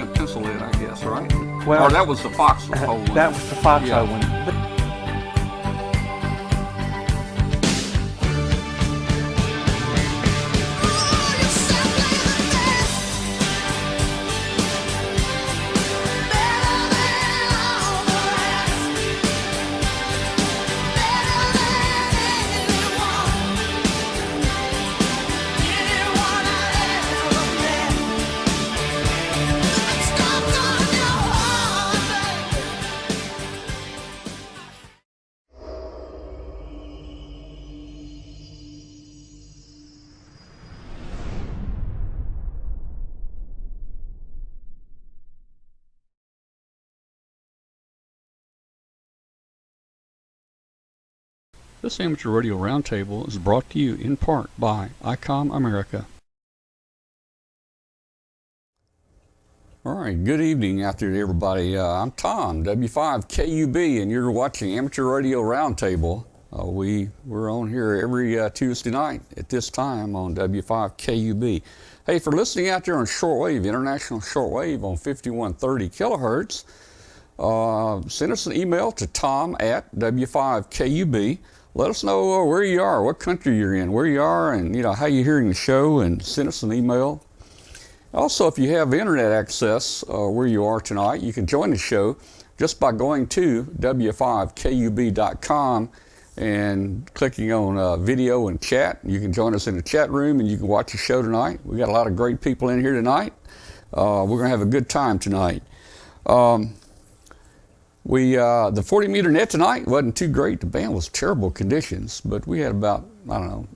pencil in, I guess, right? Well, or that was the foxhole one. That was the foxhole Yeah. one. This Amateur Radio Roundtable is brought to you in part by ICOM America. All right, good evening out there to everybody. I'm Tom, W5KUB, and you're watching Amateur Radio Roundtable. We're on here every Tuesday night at this time on W5KUB. Hey, for listening out there on shortwave, international shortwave on 5130 kilohertz, send us an email to tom@W5KUB. Let us know where you are, what country you're in, where you are, and how you're hearing the show, and send us an email. Also, if you have internet access where you are tonight, you can join the show just by going to w5kub.com and clicking on video and chat. You can join us in the chat room and you can watch the show tonight. We got a lot of great people in here tonight. We're going to have a good time tonight. The 40-meter net tonight wasn't too great. The band was terrible conditions, but we had about,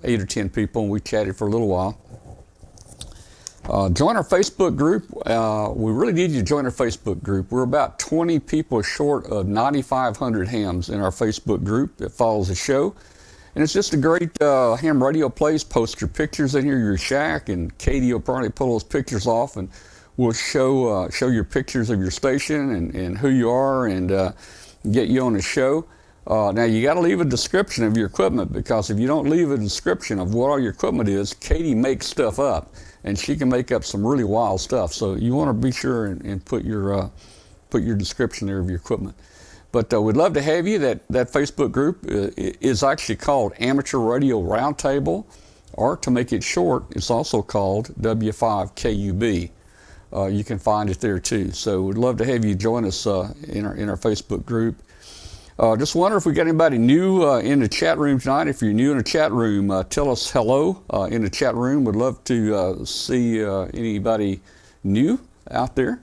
8 or 10 people, and we chatted for a little while. Join our Facebook group. We really need you to join our Facebook group. We're about 20 people short of 9,500 hams in our Facebook group that follows the show. And it's just a great ham radio place. Post your pictures in here, your shack, and Katie will probably pull those pictures off, and we'll show your pictures of your station and who you are, and get you on the show. Now you got to leave a description of your equipment, because if you don't leave a description of what all your equipment is, Katie makes stuff up, and she can make up some really wild stuff. So you want to be sure and put your description there of your equipment. But we'd love to have you. That Facebook group is actually called Amateur Radio Roundtable, or to make it short, it's also called W5KUB. You can find it there too. So we'd love to have you join us in our Facebook group. Just wonder if we got anybody new in the chat room tonight. If you're new in the chat room, tell us hello in the chat room. We'd love to see anybody new out there.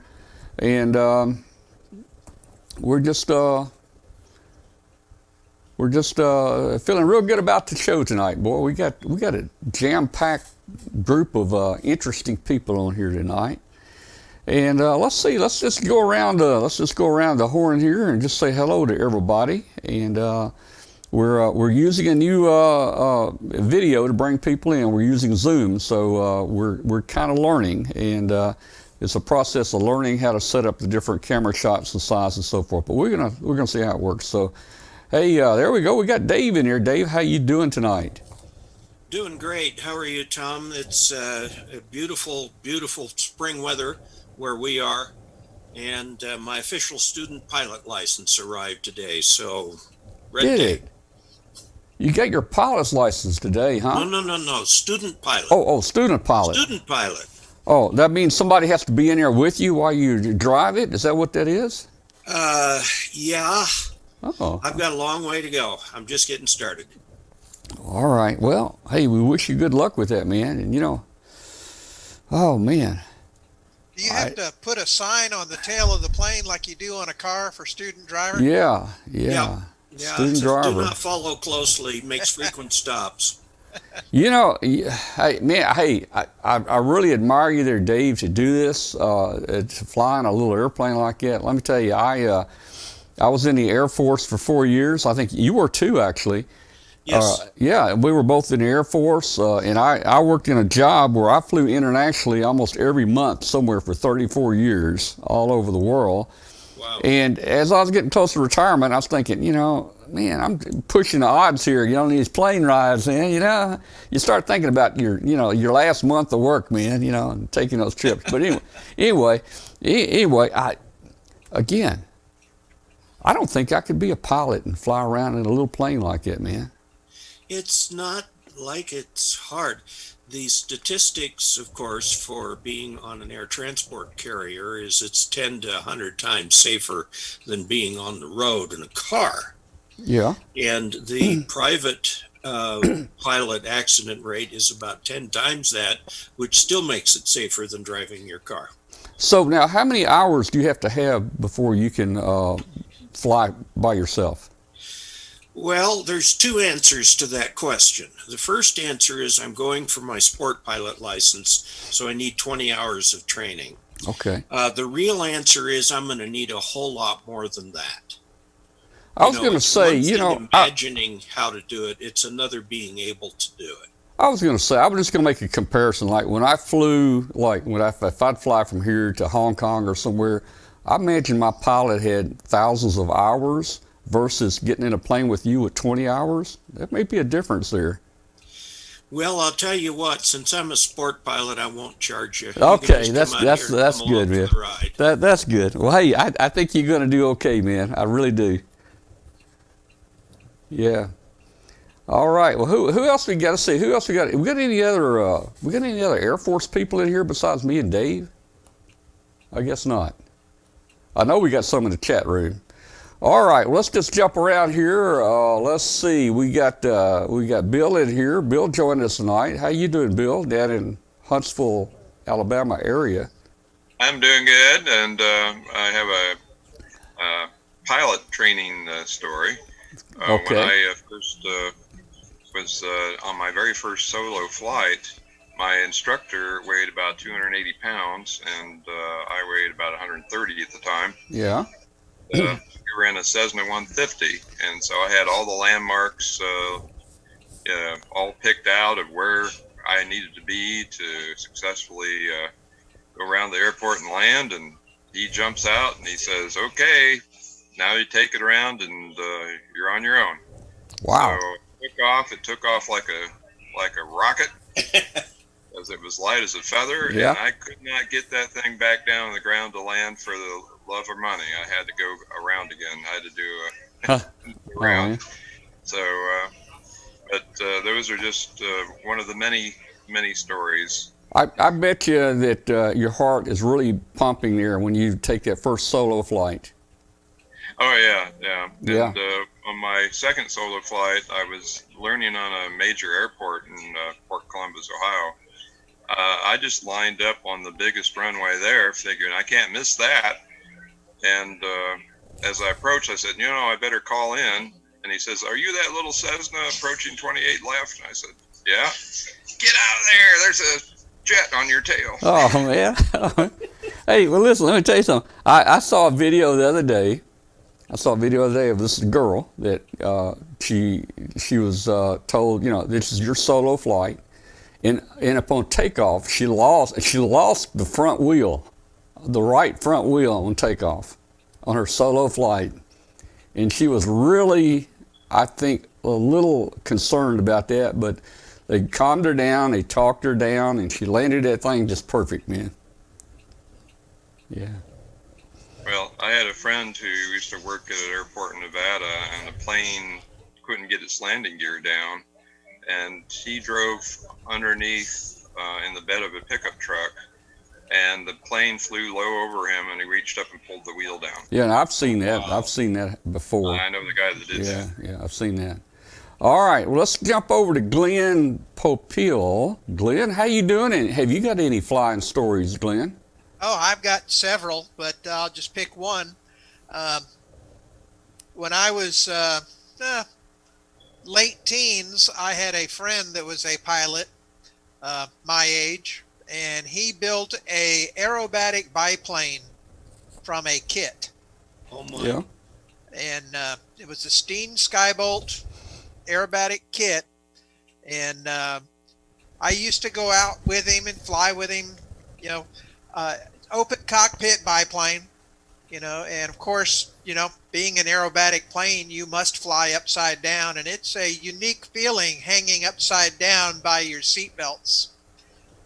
And we're just feeling real good about the show tonight, boy. We got a jam-packed group of interesting people on here tonight. And let's see. Let's just go around the horn here and just say hello to everybody. And we're using a new video to bring people in. We're using Zoom, so we're kind of learning, and it's a process of learning how to set up the different camera shots and size and so forth. But we're gonna see how it works. So, hey, there we go. We got Dave in here. Dave, how you doing tonight? Doing great. How are you, Tom? It's a beautiful, beautiful spring weather where we are, and my official student pilot license arrived today, so Did it? You got your pilot's license today, huh? No, student pilot. Oh, student pilot. Student pilot. Oh, that means somebody has to be in there with you while you drive it? Is that what that is? Yeah. Oh. I've got a long way to go. I'm just getting started. All right. Well, hey, we wish you good luck with that, man. And oh man. Do you have to put a sign on the tail of the plane like you do on a car for student driver? Yeah. Yeah, Student so driver. do not follow closely. Makes frequent stops. Hey, man, I really admire you there, Dave, to do this, to fly in a little airplane like that. Let me tell you, I was in the Air Force for 4 years. I think you were too, actually. Yes. Yeah, we were both in the Air Force, and I worked in a job where I flew internationally almost every month somewhere for 34 years all over the world. Wow. And as I was getting close to retirement, I was thinking, man, I'm pushing the odds here, on these plane rides, man, you start thinking about your last month of work, man, and taking those trips. But anyway, again, I don't think I could be a pilot and fly around in a little plane like that, man. It's not like it's hard. The statistics, of course, for being on an air transport carrier is it's 10 to 100 times safer than being on the road in a car. Yeah. And the private pilot accident rate is about 10 times that, which still makes it safer than driving your car. So now, how many hours do you have to have before you can fly by yourself? Well, there's two answers to that question. The first answer is I'm going for my sport pilot license, so I need 20 hours of training. Okay. The real answer is I'm going to need a whole lot more than that. I was going to say, imagining how to do it, it's another being able to do it. I was going to say, I was just going to make a comparison. Like when I flew, if I'd fly from here to Hong Kong or somewhere, I imagine my pilot had thousands of hours versus getting in a plane with you with 20 hours. That may be a difference there. Well, I'll tell you what, since I'm a sport pilot, I won't charge you. Okay, that's good, man. That's good. Well, hey, I think you're going to do okay, man. I really do. Yeah. All right. Well, who else we got to see? Who else we got? We got any other Air Force people in here besides me and Dave? I guess not. I know we got some in the chat room. All right. Well, let's just jump around here. Let's see. We got Bill in here. Bill joined us tonight. How you doing, Bill? Down in Huntsville, Alabama area. I'm doing good, and I have a pilot training story. Okay. When I first was on my very first solo flight, my instructor weighed about 280 pounds, and I weighed about 130 at the time. Yeah. We were in a Cessna 150, and so I had all the landmarks all picked out of where I needed to be to successfully go around the airport and land. And he jumps out and he says, "Okay, now you take it around and you're on your own." Wow. So it took off like a rocket as it was light as a feather. Yeah. And I could not get that thing back down on the ground to land for the love or money. I had to go around again. I had to do a round. So, but those are just one of the many stories. I bet you that your heart is really pumping there when you take that first solo flight. Oh yeah. Yeah. And on my second solo flight, I was learning on a major airport in Port Columbus, Ohio. I just lined up on the biggest runway there, figuring I can't miss that. And as I approached, I said, I better call in. And he says, "Are you that little Cessna approaching 28 left?" And I said, "Yeah." "Get out of there. There's a jet on your tail." Oh, man. Hey, well, listen, let me tell you something. I saw a video the other day. Of this girl that she was told, this is your solo flight. And upon takeoff, she lost the front wheel, the right front wheel on takeoff on her solo flight. And she was really, I think, a little concerned about that, but they calmed her down, they talked her down, and she landed that thing just perfect, man. Yeah. Well, I had a friend who used to work at an airport in Nevada, and the plane couldn't get its landing gear down, and he drove underneath in the bed of a pickup truck, and the plane flew low over him, and he reached up and pulled the wheel down. Yeah, and I've seen that. I've seen that before. I know the guy that did that. Yeah, I've seen that. All right, well, let's jump over to Glenn Popeil. Glenn, how you doing? And have you got any flying stories, Glenn? Oh, I've got several, but I'll just pick one. When I was late teens, I had a friend that was a pilot my age, and he built a aerobatic biplane from a kit. Oh my. Yeah. And it was a Steen Skybolt aerobatic kit, and I used to go out with him and fly with him, open cockpit biplane, And of course, being an aerobatic plane, you must fly upside down, and it's a unique feeling hanging upside down by your seatbelts.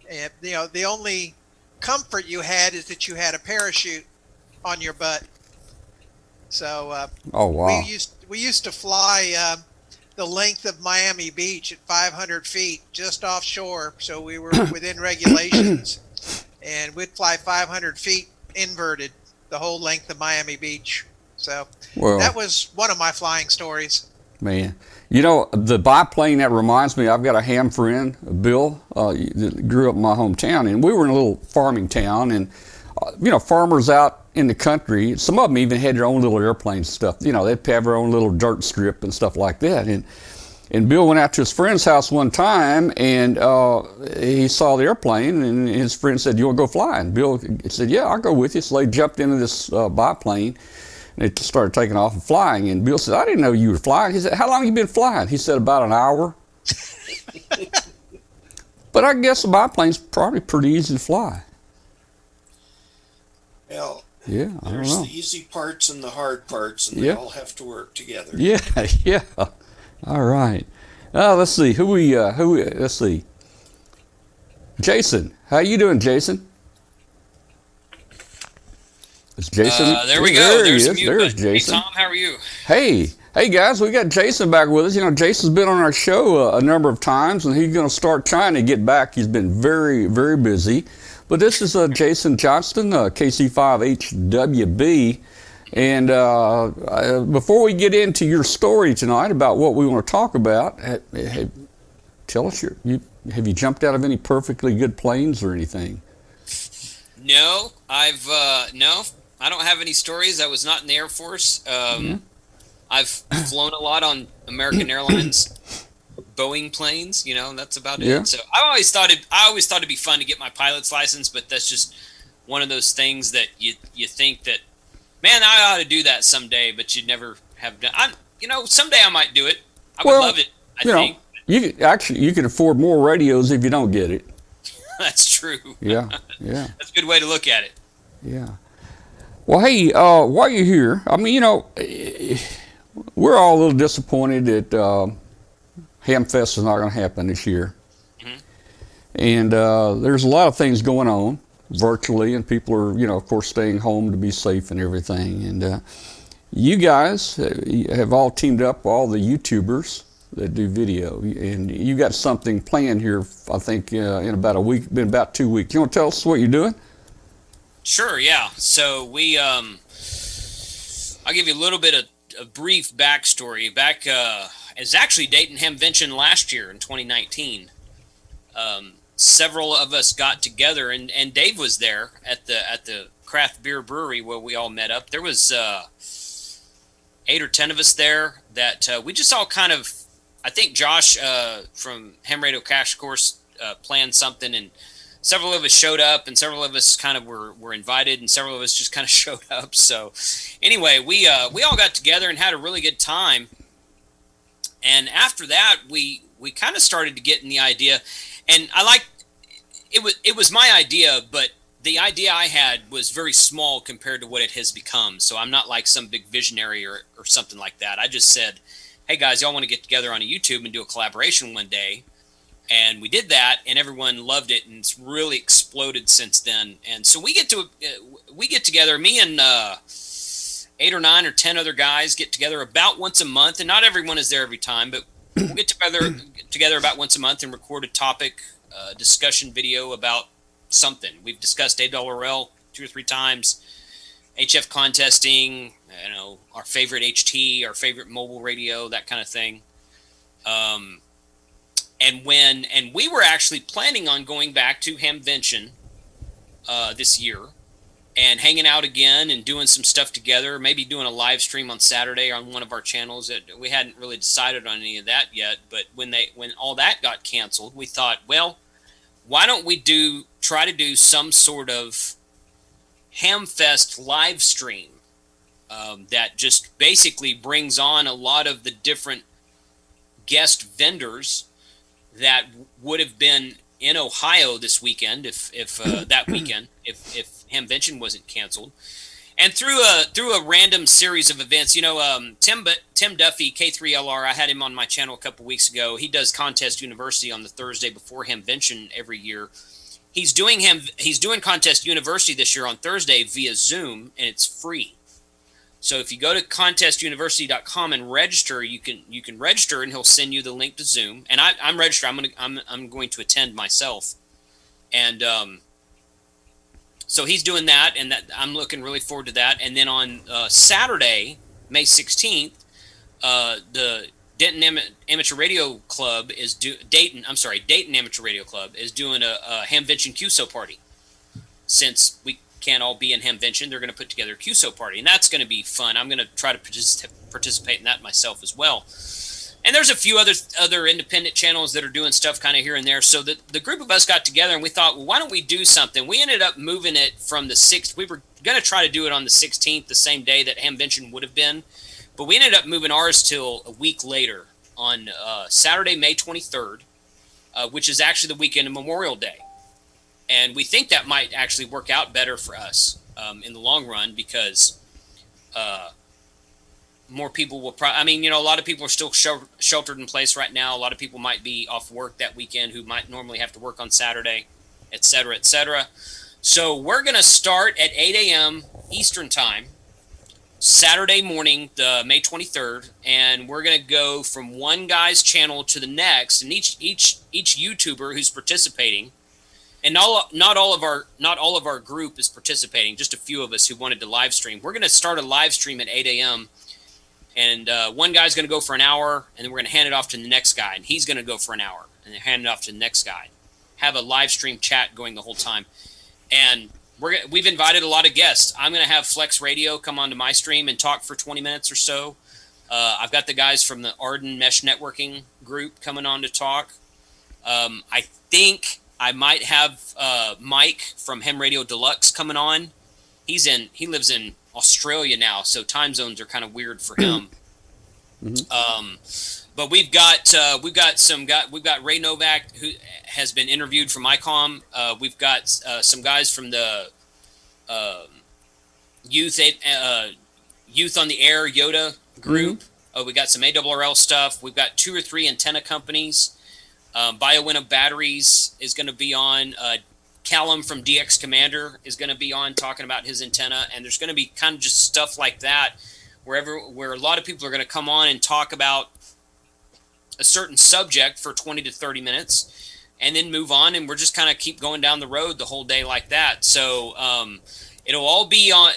And, the only comfort you had is that you had a parachute on your butt. So Oh, wow. we used to fly the length of Miami Beach at 500 feet just offshore, so we were within regulations, and we'd fly 500 feet inverted the whole length of Miami Beach. So Well, that was one of my flying stories. man, the biplane, that reminds me, I've got a ham friend, Bill, that grew up in my hometown, and we were in a little farming town, and farmers out in the country, some of them even had their own little airplanes and stuff. They'd have their own little dirt strip and stuff like that. And Bill went out to his friend's house one time, and he saw the airplane, and his friend said, "You want to go fly?" And Bill said, "Yeah, I'll go with you." So they jumped into this biplane, and they started taking off and flying. And Bill said, "I didn't know you were flying." He said, "How long have you been flying?" He said, "About an hour." But I guess a biplane's probably pretty easy to fly. Well, Yeah, I don't there's know. the easy parts and the hard parts, and they Yeah. all have to work together. Yeah, yeah. All right. Let's see. Let's see. Jason. How you doing, Jason? Is Jason? There we go. There he There's the is. mute There's button. Hey, Jason. Tom, how are you? Hey guys, we got Jason back with us. Jason's been on our show a number of times, and he's going to start trying to get back. He's been very, very busy. But this is Jason Johnston, KC5HWB. And before we get into your story tonight about what we want to talk about, tell us, have you jumped out of any perfectly good planes or anything? No, no, I don't have any stories. I was not in the Air Force. I've flown a lot on American Airlines Boeing planes, that's about Yeah. it. So I always thought it'd be fun to get my pilot's license, but that's just one of those things that you think that, man, I ought to do that someday, but you never have done. Someday I might do it. I would love it. I think you can afford more radios if you don't get it. that's true. Yeah. That's a good way to look at it. Yeah. Well, hey, while you're here, we're all a little disappointed that Hamfest is not going to happen this year. Mm-hmm. And there's a lot of things going on virtually, and people are, of course, staying home to be safe and everything. And you guys have all teamed up, all the YouTubers that do video, and you got something planned here, I think, in about a week, been about 2 weeks. You want to tell us what you're doing? Sure, yeah. So we, I'll give you a little bit of a brief backstory. Back, it's actually Dayton Hamvention last year in 2019. Several of us got together, and Dave was there at the craft beer brewery where we all met up. There was 8 or 10 of us there that we just all kind of, I think Josh from Ham Radio Cash Course planned something, and several of us showed up, and several of us kind of were invited, and several of us just kind of showed up. So anyway, we all got together and had a really good time. And after that, we kind of started to get in the idea, and it was my idea, but the idea I had was very small compared to what it has become. So I'm not like some big visionary or something like that. I just said, hey guys, y'all want to get together on a YouTube and do a collaboration one day? And we did that, and everyone loved it, and it's really exploded since then. And so we get together. Me and 8 or 9 or 10 other guys get together about once a month, and not everyone is there every time, but we'll get together about once a month and record a topic discussion video about something. We've discussed ARRL 2 or 3 times, HF contesting, our favorite HT, our favorite mobile radio, that kind of thing. And we were actually planning on going back to Hamvention this year and hanging out again and doing some stuff together, maybe doing a live stream on Saturday on one of our channels. We hadn't really decided on any of that yet, but when all that got canceled, we thought, well, why don't we try to do some sort of Hamfest live stream that just basically brings on a lot of the different guest vendors that would have been in Ohio this weekend if that weekend if Hamvention wasn't canceled, And through a random series of events, Tim Duffy, K3LR, I had him on my channel a couple weeks ago. He does Contest University on the Thursday before Hamvention every year. He's doing Contest University this year on Thursday via Zoom, and it's free. So if you go to contestuniversity.com and register, you can register, and he'll send you the link to Zoom. And I'm registered. I'm going to attend myself, and so he's doing that, and that I'm looking really forward to that. And then on Saturday, May 16th, the Dayton Amateur Radio Club Dayton Amateur Radio Club is doing a Hamvention QSO party. Since we can't all be in Hamvention, they're going to put together a QSO party, and that's going to be fun. I'm going to try to participate in that myself as well. And there's a few other independent channels that are doing stuff kind of here and there. So the group of us got together and we thought, well, why don't we do something? We ended up moving it from the 6th. We were going to try to do it on the 16th, the same day that Hamvention would have been. But we ended up moving ours till a week later on Saturday, May 23rd, which is actually the weekend of Memorial Day. And we think that might actually work out better for us in the long run because more people will probably, a lot of people are still sheltered in place right now. A lot of people might be off work that weekend who might normally have to work on Saturday, et cetera, et cetera. So we're going to start at 8 a.m. Eastern time, Saturday morning, the May 23rd, and we're going to go from one guy's channel to the next, and each YouTuber who's participating, and not all of our group is participating, just a few of us who wanted to live stream. We're going to start a live stream at 8 a.m., and one guy's going to go for an hour, and then we're going to hand it off to the next guy, and he's going to go for an hour, and then hand it off to the next guy. Have a live stream chat going the whole time. And we've invited a lot of guests. I'm going to have Flex Radio come onto my stream and talk for 20 minutes or so. I've got the guys from the Arden Mesh Networking group coming on to talk. I think I might have Mike from Hem Radio Deluxe coming on. He lives in Australia now, so time zones are kind of weird for him. But we've got Ray Novak, who has been interviewed from ICOM. We've got some guys from the Youth on the Air Yoda group. We got some ARRL stuff. We've got 2 or 3 antenna companies. BioWinnow Batteries is going to be on. Callum from DX Commander is going to be on talking about his antenna, and there's going to be kind of just stuff like that where a lot of people are going to come on and talk about a certain subject for 20 to 30 minutes and then move on, and we're just kind of keep going down the road the whole day like that. So it'll all be on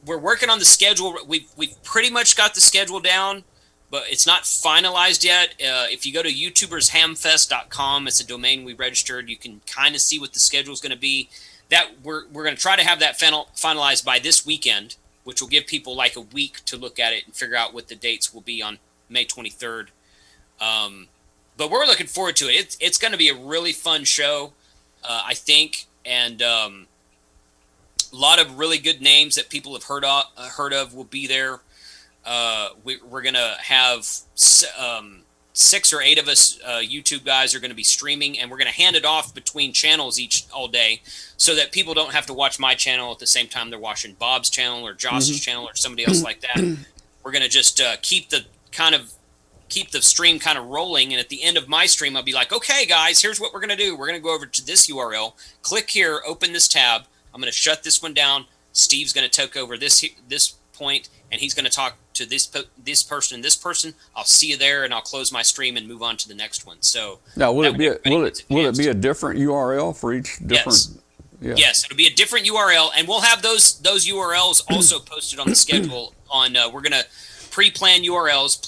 we're working on the schedule. We've pretty much got the schedule down, but it's not finalized yet. If you go to youtubershamfest.com, it's a domain we registered. You can kind of see what the schedule is going to be. That we're going to try to have that finalized by this weekend, which will give people like a week to look at it and figure out what the dates will be on May 23rd. But we're looking forward to it. It's going to be a really fun show, I think, and a lot of really good names that people have heard of will be there. We're going to have 6 or 8 of us YouTube guys are going to be streaming, and we're going to hand it off between channels all day so that people don't have to watch my channel at the same time they're watching Bob's channel or Josh's channel or somebody else like that. We're going to just keep the stream kind of rolling, and at the end of my stream I'll be like, okay guys, here's what we're going to do. We're going to go over to this URL, click here, open this tab. I'm going to shut this one down. Steve's going to take over this point, and he's going to talk to this person and this person. I'll see you there, and I'll close my stream and move on to the next one. So now, will it be a different URL for each different? Yes. Yeah. Yes, it'll be a different URL, and we'll have those URLs also posted on the schedule. We're going to pre-plan URLs,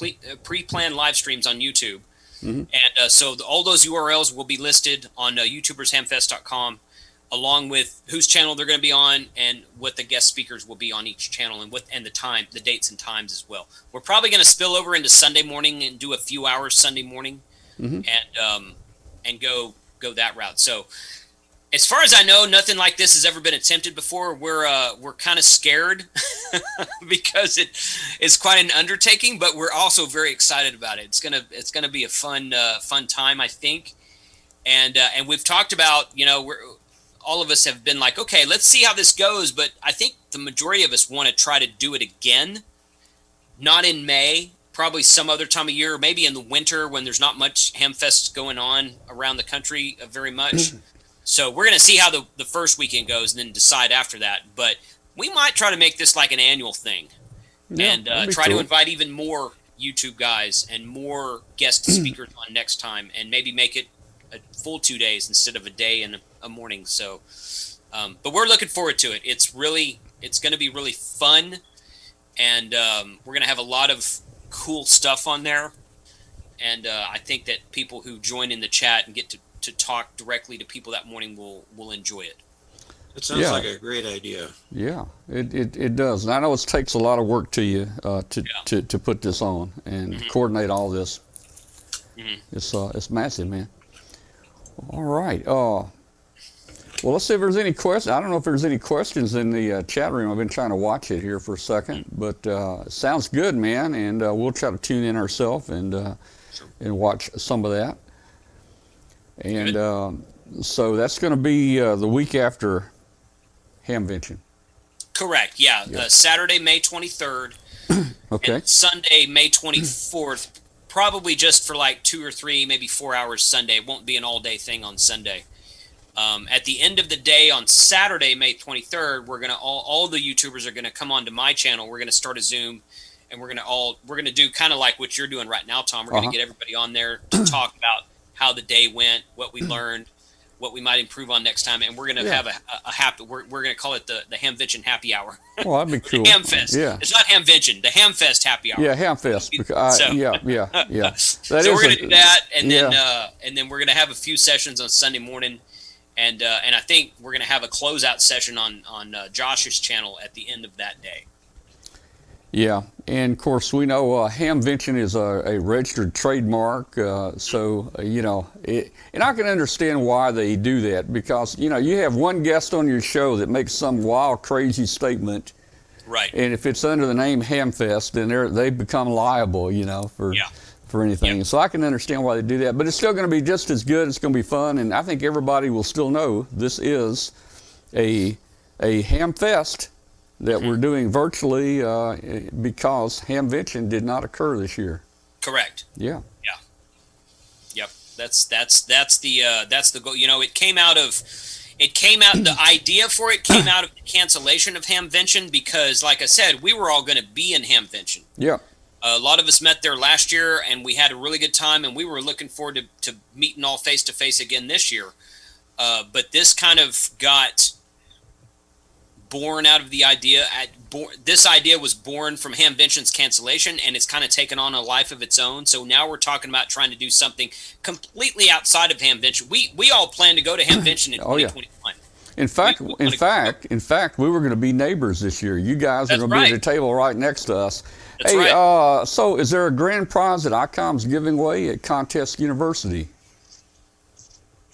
pre-plan live streams on YouTube, and so all those URLs will be listed on YouTubersHamfest.com, along with whose channel they're going to be on and what the guest speakers will be on each channel, and the dates and times as well. We're probably going to spill over into Sunday morning and do a few hours Sunday morning, and go that route. So, as far as I know, nothing like this has ever been attempted before. We're kind of scared because it's quite an undertaking, but we're also very excited about it. It's gonna be a fun time, I think. And we've talked about, all of us have been like, okay, let's see how this goes. But I think the majority of us want to try to do it again, not in May, probably some other time of year, maybe in the winter when there's not much Hamfest going on around the country very much. So we're going to see how the first weekend goes and then decide after that. But we might try to make this like an annual thing, and try to invite even more YouTube guys and more guest speakers on next time, and maybe make it a full 2 days instead of a day and a morning. So, but we're looking forward to it. It's going to be really fun, and we're going to have a lot of cool stuff on there. And I think that people who join in the chat and get to talk directly to people that morning will enjoy it. It sounds like a great idea. Yeah, it does. And I know it takes a lot of work to you to put this on and coordinate all this. It's massive, man. All right. Well, let's see if there's any questions. I don't know if there's any questions in the chat room. I've been trying to watch it here for a second, but it sounds good, man. And we'll try to tune in ourselves and watch some of that. And so that's going to be the week after Hamvention. Correct. Yeah. Saturday, May 23rd. Okay. And Sunday, May 24th. Probably just for like 2 or 3, maybe 4 hours Sunday. It won't be an all-day thing on Sunday. At the end of the day on Saturday, May 23rd, we're gonna all the YouTubers are gonna come onto my channel. We're gonna start a Zoom, and we're gonna do kind of like what you're doing right now, Tom. We're gonna get everybody on there to talk about how the day went, what we learned, what we might improve on next time, and we're gonna have a happy. We're gonna call it the Hamvention Happy Hour. Well, that'd be cool. Hamfest. Yeah. It's not Hamvention. The Hamfest Happy Hour. Yeah, Hamfest. Because yeah. So we're gonna do that, and then we're gonna have a few sessions on Sunday morning, and I think we're gonna have a closeout session on Josh's channel at the end of that day. Yeah, and of course we know Hamvention is a registered trademark, so and I can understand why they do that, because you have one guest on your show that makes some wild, crazy statement, right? And if it's under the name Hamfest, then they become liable, for anything. Yeah. So I can understand why they do that, but it's still going to be just as good. It's going to be fun, and I think everybody will still know this is a Hamfest that we're doing virtually because Hamvention did not occur this year. Correct. Yeah. Yeah. Yep. That's the goal. It came out the idea for it came out of the cancellation of Hamvention, because like I said, we were all going to be in Hamvention. Yeah. A lot of us met there last year, and we had a really good time, and we were looking forward to meeting all face to face again this year. But this kind of got born out of the idea. This idea was born from Hamvention's cancellation, and it's kind of taken on a life of its own. So now we're talking about trying to do something completely outside of Hamvention. We all plan to go to Hamvention in 2021. In fact, we were going to be neighbors this year. You guys are going to be at the table right next to us. That's right. So is there a grand prize that ICOM's giving away at Contest University?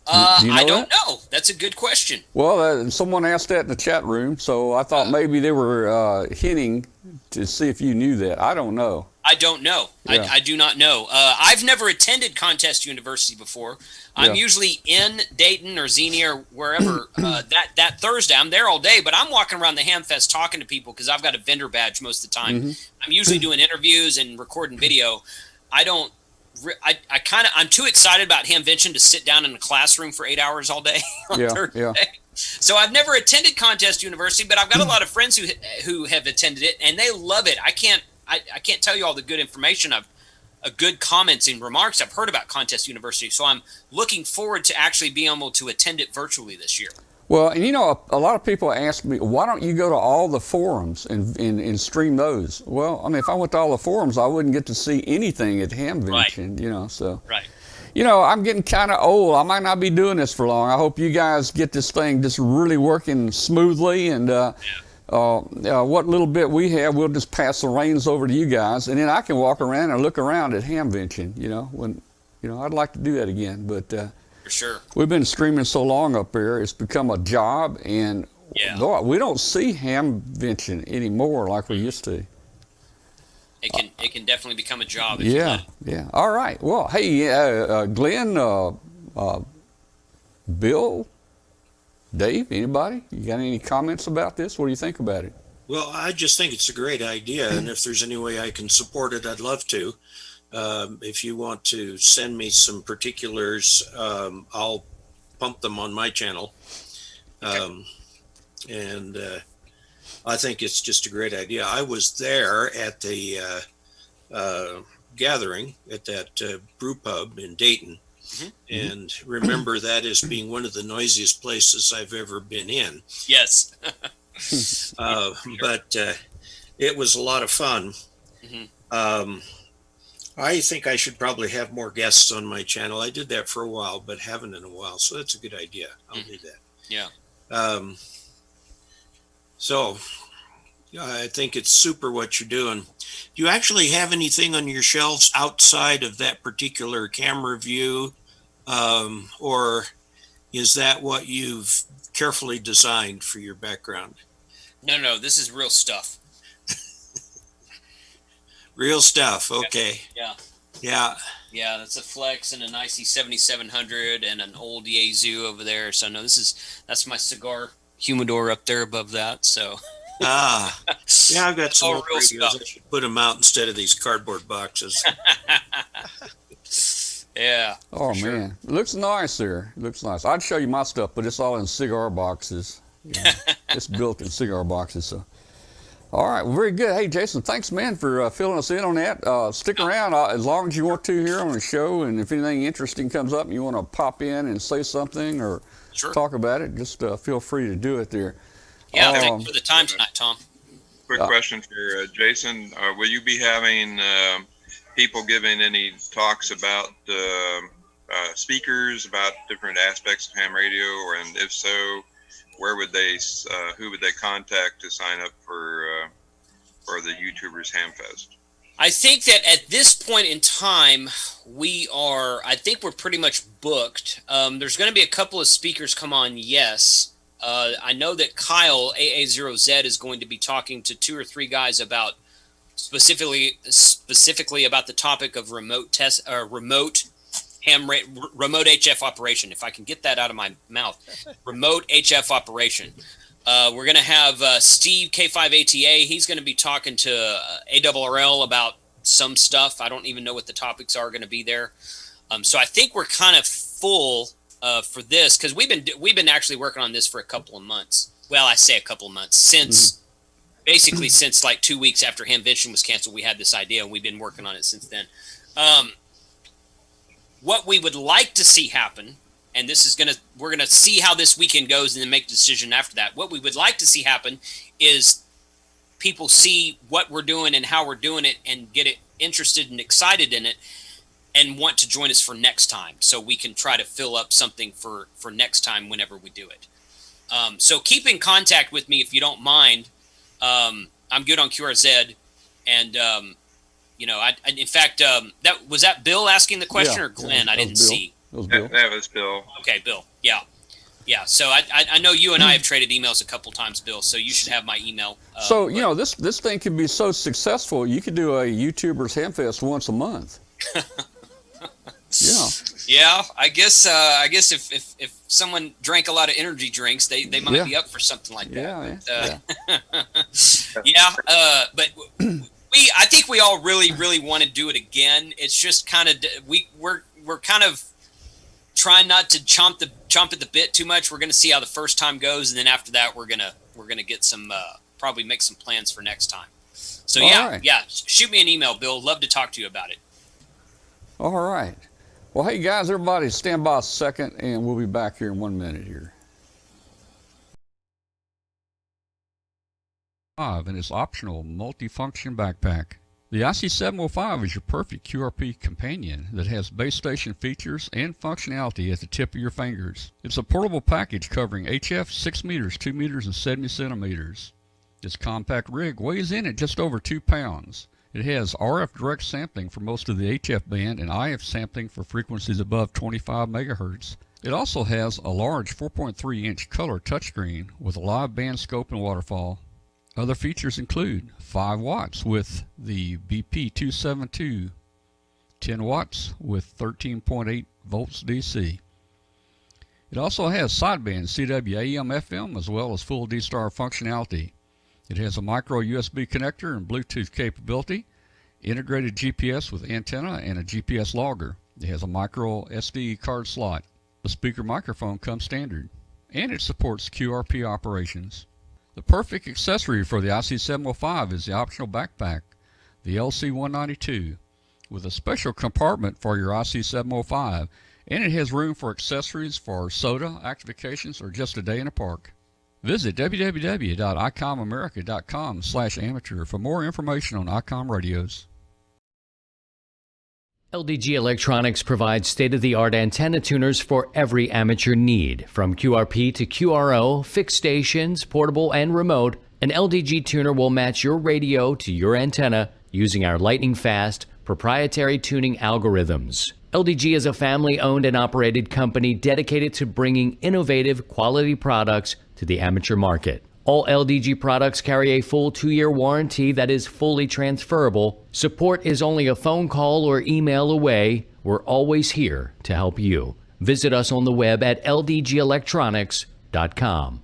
Do you know I don't know. That's a good question. Well, someone asked that in the chat room, so I thought maybe they were hinting to see if you knew that. I don't know. I don't know. Yeah. I do not know. I've never attended Contest University before. I'm usually in Dayton or Xenia or wherever. That Thursday, I'm there all day, but I'm walking around the Hamfest talking to people because I've got a vendor badge most of the time. Mm-hmm. I'm usually doing interviews and recording video. I'm too excited about Hamvention to sit down in a classroom for 8 hours all day on Thursday. Yeah. So I've never attended Contest University, but I've got a lot of friends who have attended it, and they love it. I can't tell you all the good information good comments and remarks I've heard about Contest University. So I'm looking forward to actually being able to attend it virtually this year. Well, and a lot of people ask me, why don't you go to all the forums and stream those? Well, I mean, if I went to all the forums, I wouldn't get to see anything at Hamvention, so. Right. I'm getting kind of old. I might not be doing this for long. I hope you guys get this thing just really working smoothly, and what little bit we have, we'll just pass the reins over to you guys, and then I can walk around and look around at Hamvention, when, I'd like to do that again, but for sure. We've been streaming so long up there, it's become a job, and we don't see Hamvention anymore like we used to. It can definitely become a job. Yeah. All right. Well, hey, Glenn, Bill, Dave, anybody? You got any comments about this? What do you think about it? Well, I just think it's a great idea, and if there's any way I can support it, I'd love to. If you want to send me some particulars, I'll pump them on my channel. And I think it's just a great idea. I was there at the gathering at that brew pub in Dayton, and remember that as being one of the noisiest places I've ever been in. Yes. But it was a lot of fun. I think I should probably have more guests on my channel. I did that for a while, but haven't in a while. So that's a good idea. I'll do that. Yeah. So I think it's super what you're doing. Do you actually have anything on your shelves outside of that particular camera view? Or is that what you've carefully designed for your background? No, this is real stuff. Real stuff. Okay. Yeah. Yeah. Yeah, that's a Flex and an IC 7700 and an old Yaesu over there. So no, that's my cigar humidor up there above that. So Yeah, I've got some all old real radios. stuff. I should put them out instead of these cardboard boxes. Yeah. Oh for sure. man, it looks nice there. It looks nice. I'd show you my stuff, but it's all in cigar boxes. You know, it's built in cigar boxes. So, all right, well, very good. Hey, Jason, thanks, man, for filling us in on that. Stick around as long as you want to here on the show, and if anything interesting comes up and you want to pop in and say something or Sure. talk about it, just feel free to do it there. Yeah, thanks for the time tonight, Tom. Quick question for Jason. Will you be having people giving any talks about speakers, about different aspects of ham radio? And if so, where would they, who would they contact to sign up for the YouTubers Ham Fest? I think that at this point in time, I think we're pretty much booked. There's going to be a couple of speakers come on, yes. I know that Kyle, AA0Z, is going to be talking to 2 or 3 guys about specifically about the topic of remote HF operation. If I can get that out of my mouth, remote HF operation. We're going to have Steve K5ATA. He's going to be talking to ARRL about some stuff. I don't even know what the topics are going to be there. So I think we're kind of full for this because we've been actually working on this for a couple of months. Well, I say a couple of months since basically since like 2 weeks after Hamvention was canceled. We had this idea and we've been working on it since then. What we would like to see happen, and we're gonna see how this weekend goes and then make a decision after that. What we would like to see happen is people see what we're doing and how we're doing it and get it interested and excited in it and want to join us for next time, so we can try to fill up something for next time whenever we do it. So keep in contact with me if you don't mind. I'm good on QRZ, and in fact, was that Bill asking the question or Glenn? Yeah, I didn't see. That was Bill. That was Bill. Okay, Bill. Yeah. So I know you and I have traded emails a couple times, Bill. So you should have my email. So this thing could be so successful. You could do a YouTubers Hamfest once a month. Yeah. Yeah, I guess if someone drank a lot of energy drinks, they might be up for something like that. But I think we all really want to do it again. It's just kind of we're kind of trying not to chomp at the bit too much. We're going to see how the first time goes, and then after that, we're gonna get some probably make some plans for next time. So All right. Shoot me an email, Bill. Love to talk to you about it. All right. Well, hey guys, everybody stand by a second, and we'll be back here in 1 minute here. And its optional multifunction backpack. The IC705 is your perfect QRP companion that has base station features and functionality at the tip of your fingers. It's a portable package covering HF 6 meters, 2 meters, and 70 centimeters. This compact rig weighs in at just over 2 pounds. It has RF direct sampling for most of the HF band and IF sampling for frequencies above 25 megahertz. It also has a large 4.3-inch color touchscreen with a live band scope and waterfall. Other features include 5 watts with the BP272, 10 watts with 13.8 volts DC. It also has sideband CW AM FM as well as full D-Star functionality. It has a micro USB connector and Bluetooth capability, integrated GPS with antenna and a GPS logger. It has a micro SD card slot. The speaker microphone comes standard, and it supports QRP operations. The perfect accessory for the IC705 is the optional backpack, the LC192, with a special compartment for your IC705, and it has room for accessories for soda, activations, or just a day in the park. Visit www.icomamerica.com/amateur for more information on ICOM radios. LDG Electronics provides state-of-the-art antenna tuners for every amateur need. From QRP to QRO, fixed stations, portable and remote, an LDG tuner will match your radio to your antenna using our lightning-fast, proprietary tuning algorithms. LDG is a family-owned and operated company dedicated to bringing innovative, quality products to the amateur market. All LDG products carry a full 2-year warranty that is fully transferable. Support is only a phone call or email away. We're always here to help you. Visit us on the web at ldgelectronics.com.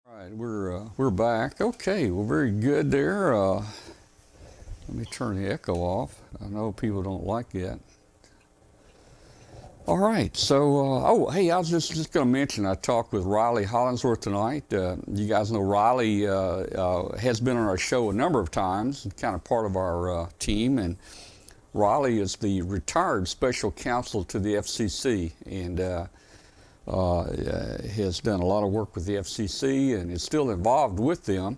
All right, we're back. Okay, well, very good there. Let me turn the echo off. I know people don't like that. All right, so, hey, I was just going to mention, I talked with Riley Hollingsworth tonight. You guys know Riley has been on our show a number of times, kind of part of our team, and Riley is the retired special counsel to the FCC, and has done a lot of work with the FCC and is still involved with them.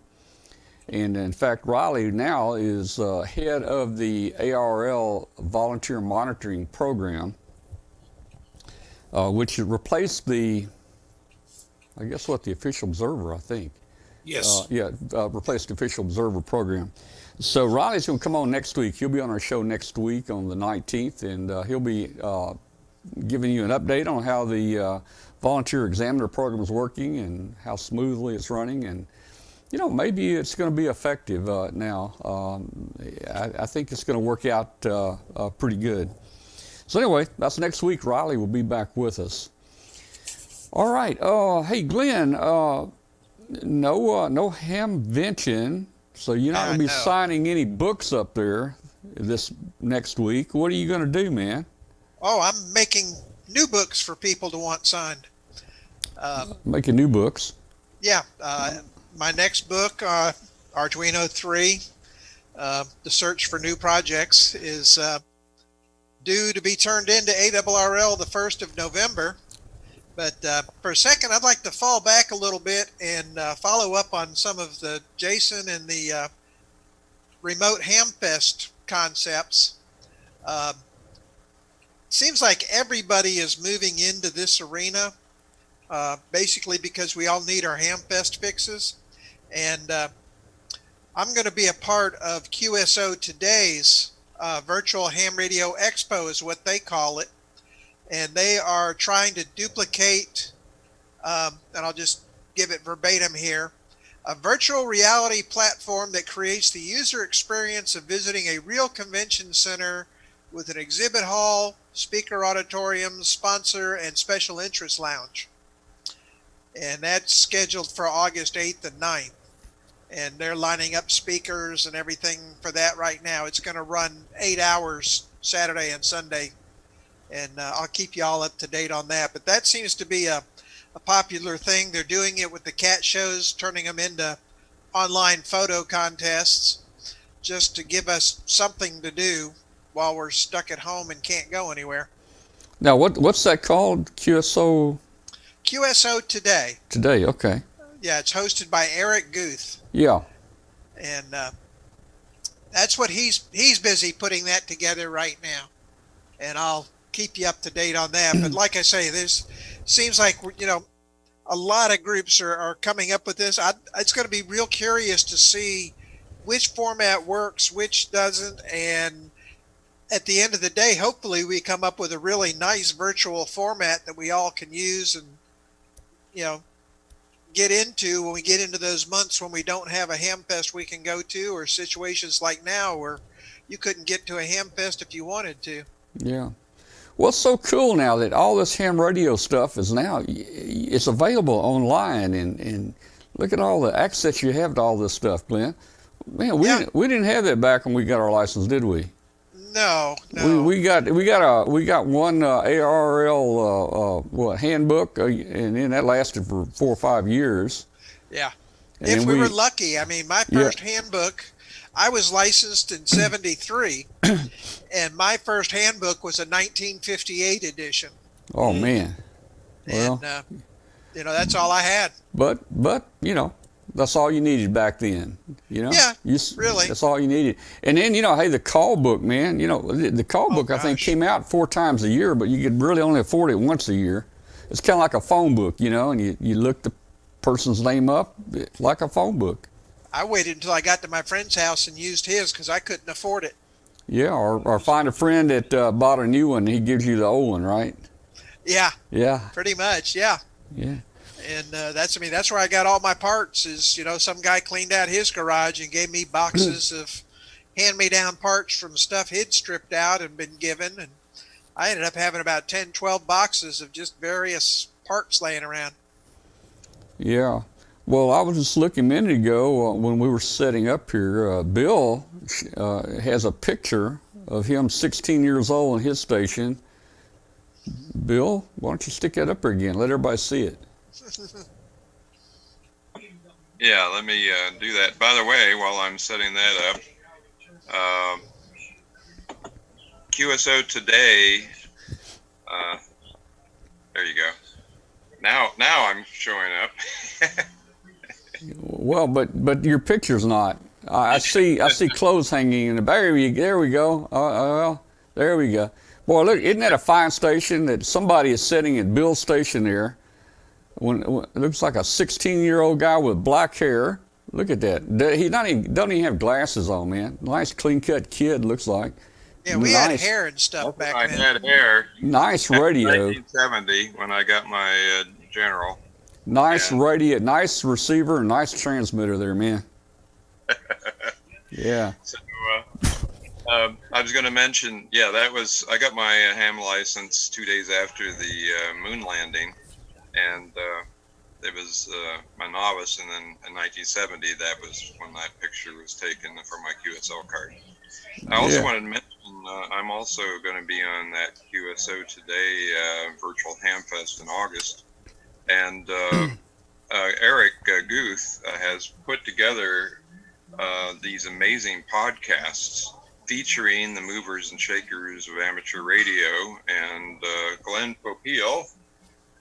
And in fact, Riley now is head of the ARL Volunteer Monitoring Program, which replaced the, I guess what, the Official Observer, I think. Yes. Replaced the Official Observer program. So Riley's going to come on next week. He'll be on our show next week on the 19th, and he'll be giving you an update on how the Volunteer Examiner program is working and how smoothly it's running. And, you know, maybe it's going to be effective now. I think it's going to work out pretty good. So anyway, that's next week. Riley will be back with us. All right. Hey, Glenn, no Hamvention, so you're not going to be signing any books up there this next week. What are you going to do, man? Oh, I'm making new books for people to want signed. Making new books? Yeah. My next book, Arduino 3, The Search for New Projects, is due to be turned into ARRL the 1st of November. But for a second, I'd like to fall back a little bit and follow up on some of the Jason and the remote Hamfest concepts. Seems like everybody is moving into this arena, basically because we all need our Hamfest fixes. And I'm going to be a part of QSO Today's Virtual Ham Radio Expo is what they call it. And they are trying to duplicate, and I'll just give it verbatim here, a virtual reality platform that creates the user experience of visiting a real convention center with an exhibit hall, speaker auditorium, sponsor, and special interest lounge. And that's scheduled for August 8th and 9th. And they're lining up speakers and everything for that right now. It's going to run 8 hours Saturday and Sunday. And I'll keep you all up to date on that. But that seems to be a popular thing. They're doing it with the cat shows, turning them into online photo contests just to give us something to do while we're stuck at home and can't go anywhere. Now, what's that called? QSO? QSO Today. Today, okay. Yeah, it's hosted by Eric Guth. Yeah. And that's what he's busy putting that together right now. And I'll keep you up to date on that. But like I say, there's seems like, you know, a lot of groups are coming up with this. It's going to be real curious to see which format works, which doesn't. And at the end of the day, hopefully we come up with a really nice virtual format that we all can use and, you know, get into when we get into those months when we don't have a Hamfest we can go to, or situations like now where you couldn't get to a Hamfest if you wanted to. Yeah. Well, it's so cool now that all this ham radio stuff is now, it's available online, and look at all the access you have to all this stuff, Glenn. Man, we didn't have that back when we got our license, did we? No. We got one ARRL handbook, and then that lasted for 4 or 5 years. Yeah. And If we were lucky. I mean, my first handbook, I was licensed in 73, and my first handbook was a 1958 edition. Oh, man. Well, And, that's all I had. but that's all you needed back then. Yeah, really. That's all you needed. And then hey, the call book, man. The call book I think gosh. came out 4 times a year, but you could really only afford it once a year. It's kind of like a phone book, and you look the person's name up like a phone book. I waited until I got to my friend's house and used his because I couldn't afford it. Yeah, or find a friend that bought a new one. He gives you the old one, right? Yeah, Yeah, pretty much. Yeah. yeah. And that's where I got all my parts is, some guy cleaned out his garage and gave me boxes of hand-me-down parts from stuff he'd stripped out and been given. And I ended up having about 10, 12 boxes of just various parts laying around. Yeah. Well, I was just looking a minute ago when we were setting up here. Bill has a picture of him 16 years old in his station. Bill, why don't you stick that up there again? Let everybody see it. Yeah, let me do that. By the way, while I'm setting that up, QSO Today, there you go. Now I'm showing up. Well, but your picture's not. I see clothes hanging in the there we go. Well, there we go. Boy, look, isn't that a fine station that somebody is sitting at Bill's station there? When it looks like a 16-year-old guy with black hair. Look at that. He doesn't even have glasses on, man. Nice clean-cut kid, looks like. Yeah, we had hair and stuff back I then. had hair. Nice radio. 1970 when I got my General. Nice radio, nice receiver, and nice transmitter there, man. Yeah. So I was going to mention, I got my ham license 2 days after the moon landing, and it was my novice, and then in 1970, that was when that picture was taken for my QSL card. I also wanted to mention I'm also going to be on that QSO Today virtual ham fest in August, and Eric Guth has put together these amazing podcasts featuring the movers and shakers of amateur radio, and Glenn Popeil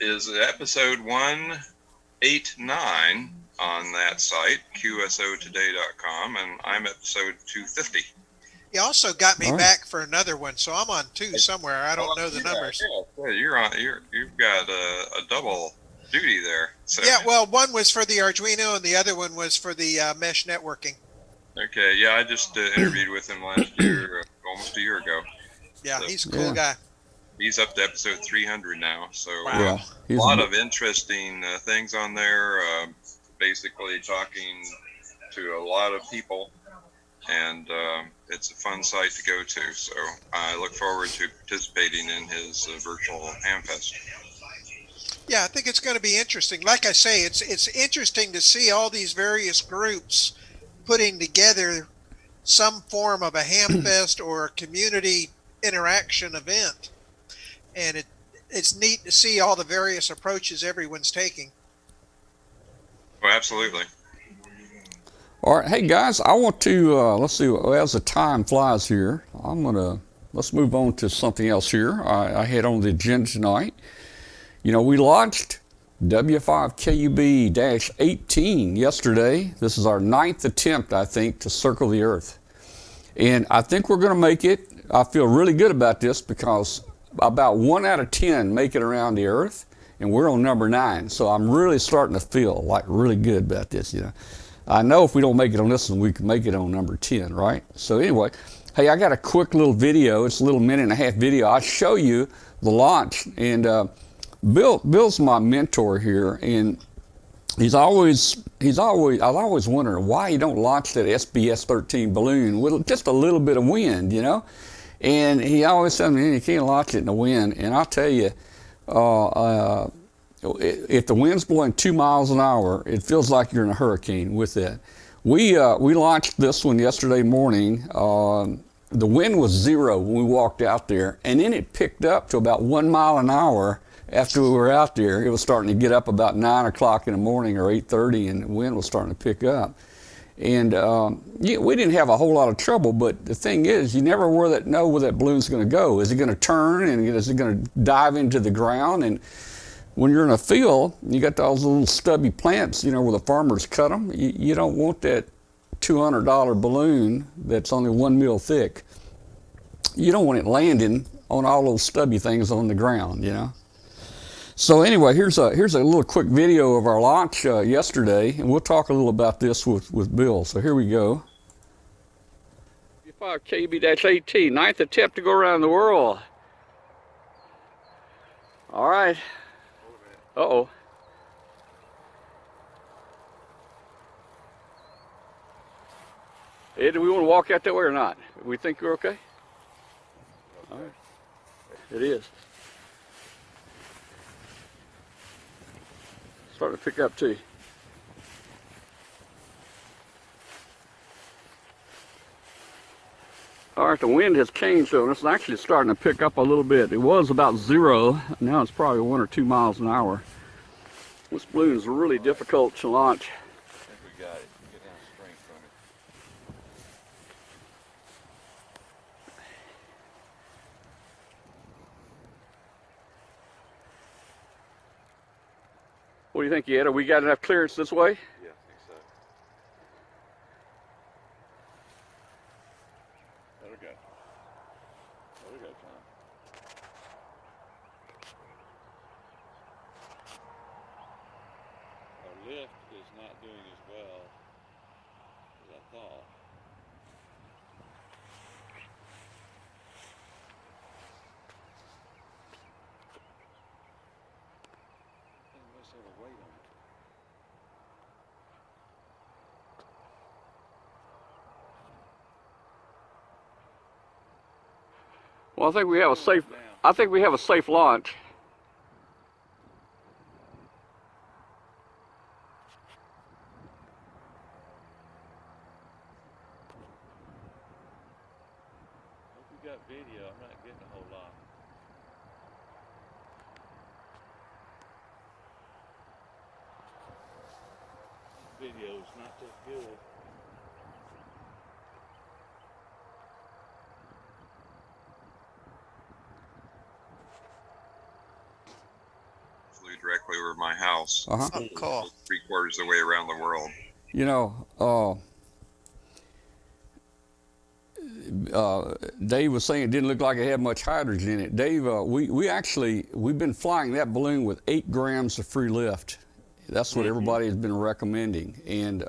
is episode 189 on that site, qsotoday.com, and I'm episode 250. He also got me back for another one, so I'm on 2 somewhere. I don't know the numbers. Yeah, you're on. You've got a double duty there. So. Yeah, well, one was for the Arduino, and the other one was for the mesh networking. Okay, yeah, I just interviewed with him last year, almost a year ago. Yeah, So, he's a cool guy. He's up to episode 300 now, so Yeah. a lot of interesting things on there. Basically talking to a lot of people, and it's a fun site to go to. So I look forward to participating in his virtual Hamfest. Yeah, I think it's going to be interesting. Like I say, it's interesting to see all these various groups putting together some form of a ham fest or a community interaction event, and it's neat to see all the various approaches everyone's taking. Oh, absolutely. All right, hey guys, I want to let's see. As the time flies here, let's move on to something else here. I had on the agenda tonight. We launched W5KUB-18 yesterday. This is our 9th attempt, I think, to circle the Earth. And I think we're going to make it. I feel really good about this because about 1 out of 10 make it around the Earth, and we're on number 9. So I'm really starting to feel like really good about this, I know if we don't make it on this one, we can make it on number 10, right? So anyway, hey, I got a quick little video. It's a little 1.5-minute video. I'll show you the launch. And Bill's my mentor here, and I've always wondered why you don't launch that SBS-13 balloon with just a little bit of wind, And he always said, man, you can't launch it in the wind. And I'll tell you, if the wind's blowing 2 miles an hour, it feels like you're in a hurricane with it. We launched this one yesterday morning. The wind was 0 when we walked out there, and then it picked up to about 1 mile an hour after we were out there. It was starting to get up about 9 o'clock in the morning or 8:30, and the wind was starting to pick up. And yeah, we didn't have a whole lot of trouble, but the thing is, you never know where that balloon's going to go. Is it going to turn, and is it going to dive into the ground? And when you're in a field, you got those little stubby plants, you know, where the farmers cut them. You don't want that $200 balloon that's only 1 mil thick. You don't want it landing on all those stubby things on the ground, you know. So anyway, here's a little quick video of our launch yesterday, and we'll talk a little about this with Bill. So here we go. 5 KB-18, 9th attempt to go around the world. All right. Uh-oh. Ed, do we want to walk out that way or not? We think we're okay? All right. It is. Starting to pick up too. All right, the wind has changed though, and it's actually starting to pick up a little bit. It was about 0, now it's probably 1 or 2 miles an hour. This balloon is really difficult to launch. I think we got it. Get down strength from it. What do you think, Ed? Have we got enough clearance this way? Yeah, I think so. There we go. There we go, Tom. Our lift is not doing as well as I thought. I think we must have a weight on it. Well, I think we have a safe launch. Hope you got video. I'm not getting a whole lot. Video's not that good. Flew directly over my house, Uh-huh. Oh, cool. 3/4 of the way around the world. You know, Dave was saying it didn't look like it had much hydrogen in it. Dave, we've been flying that balloon with 8 grams of free lift. That's what everybody has been recommending. And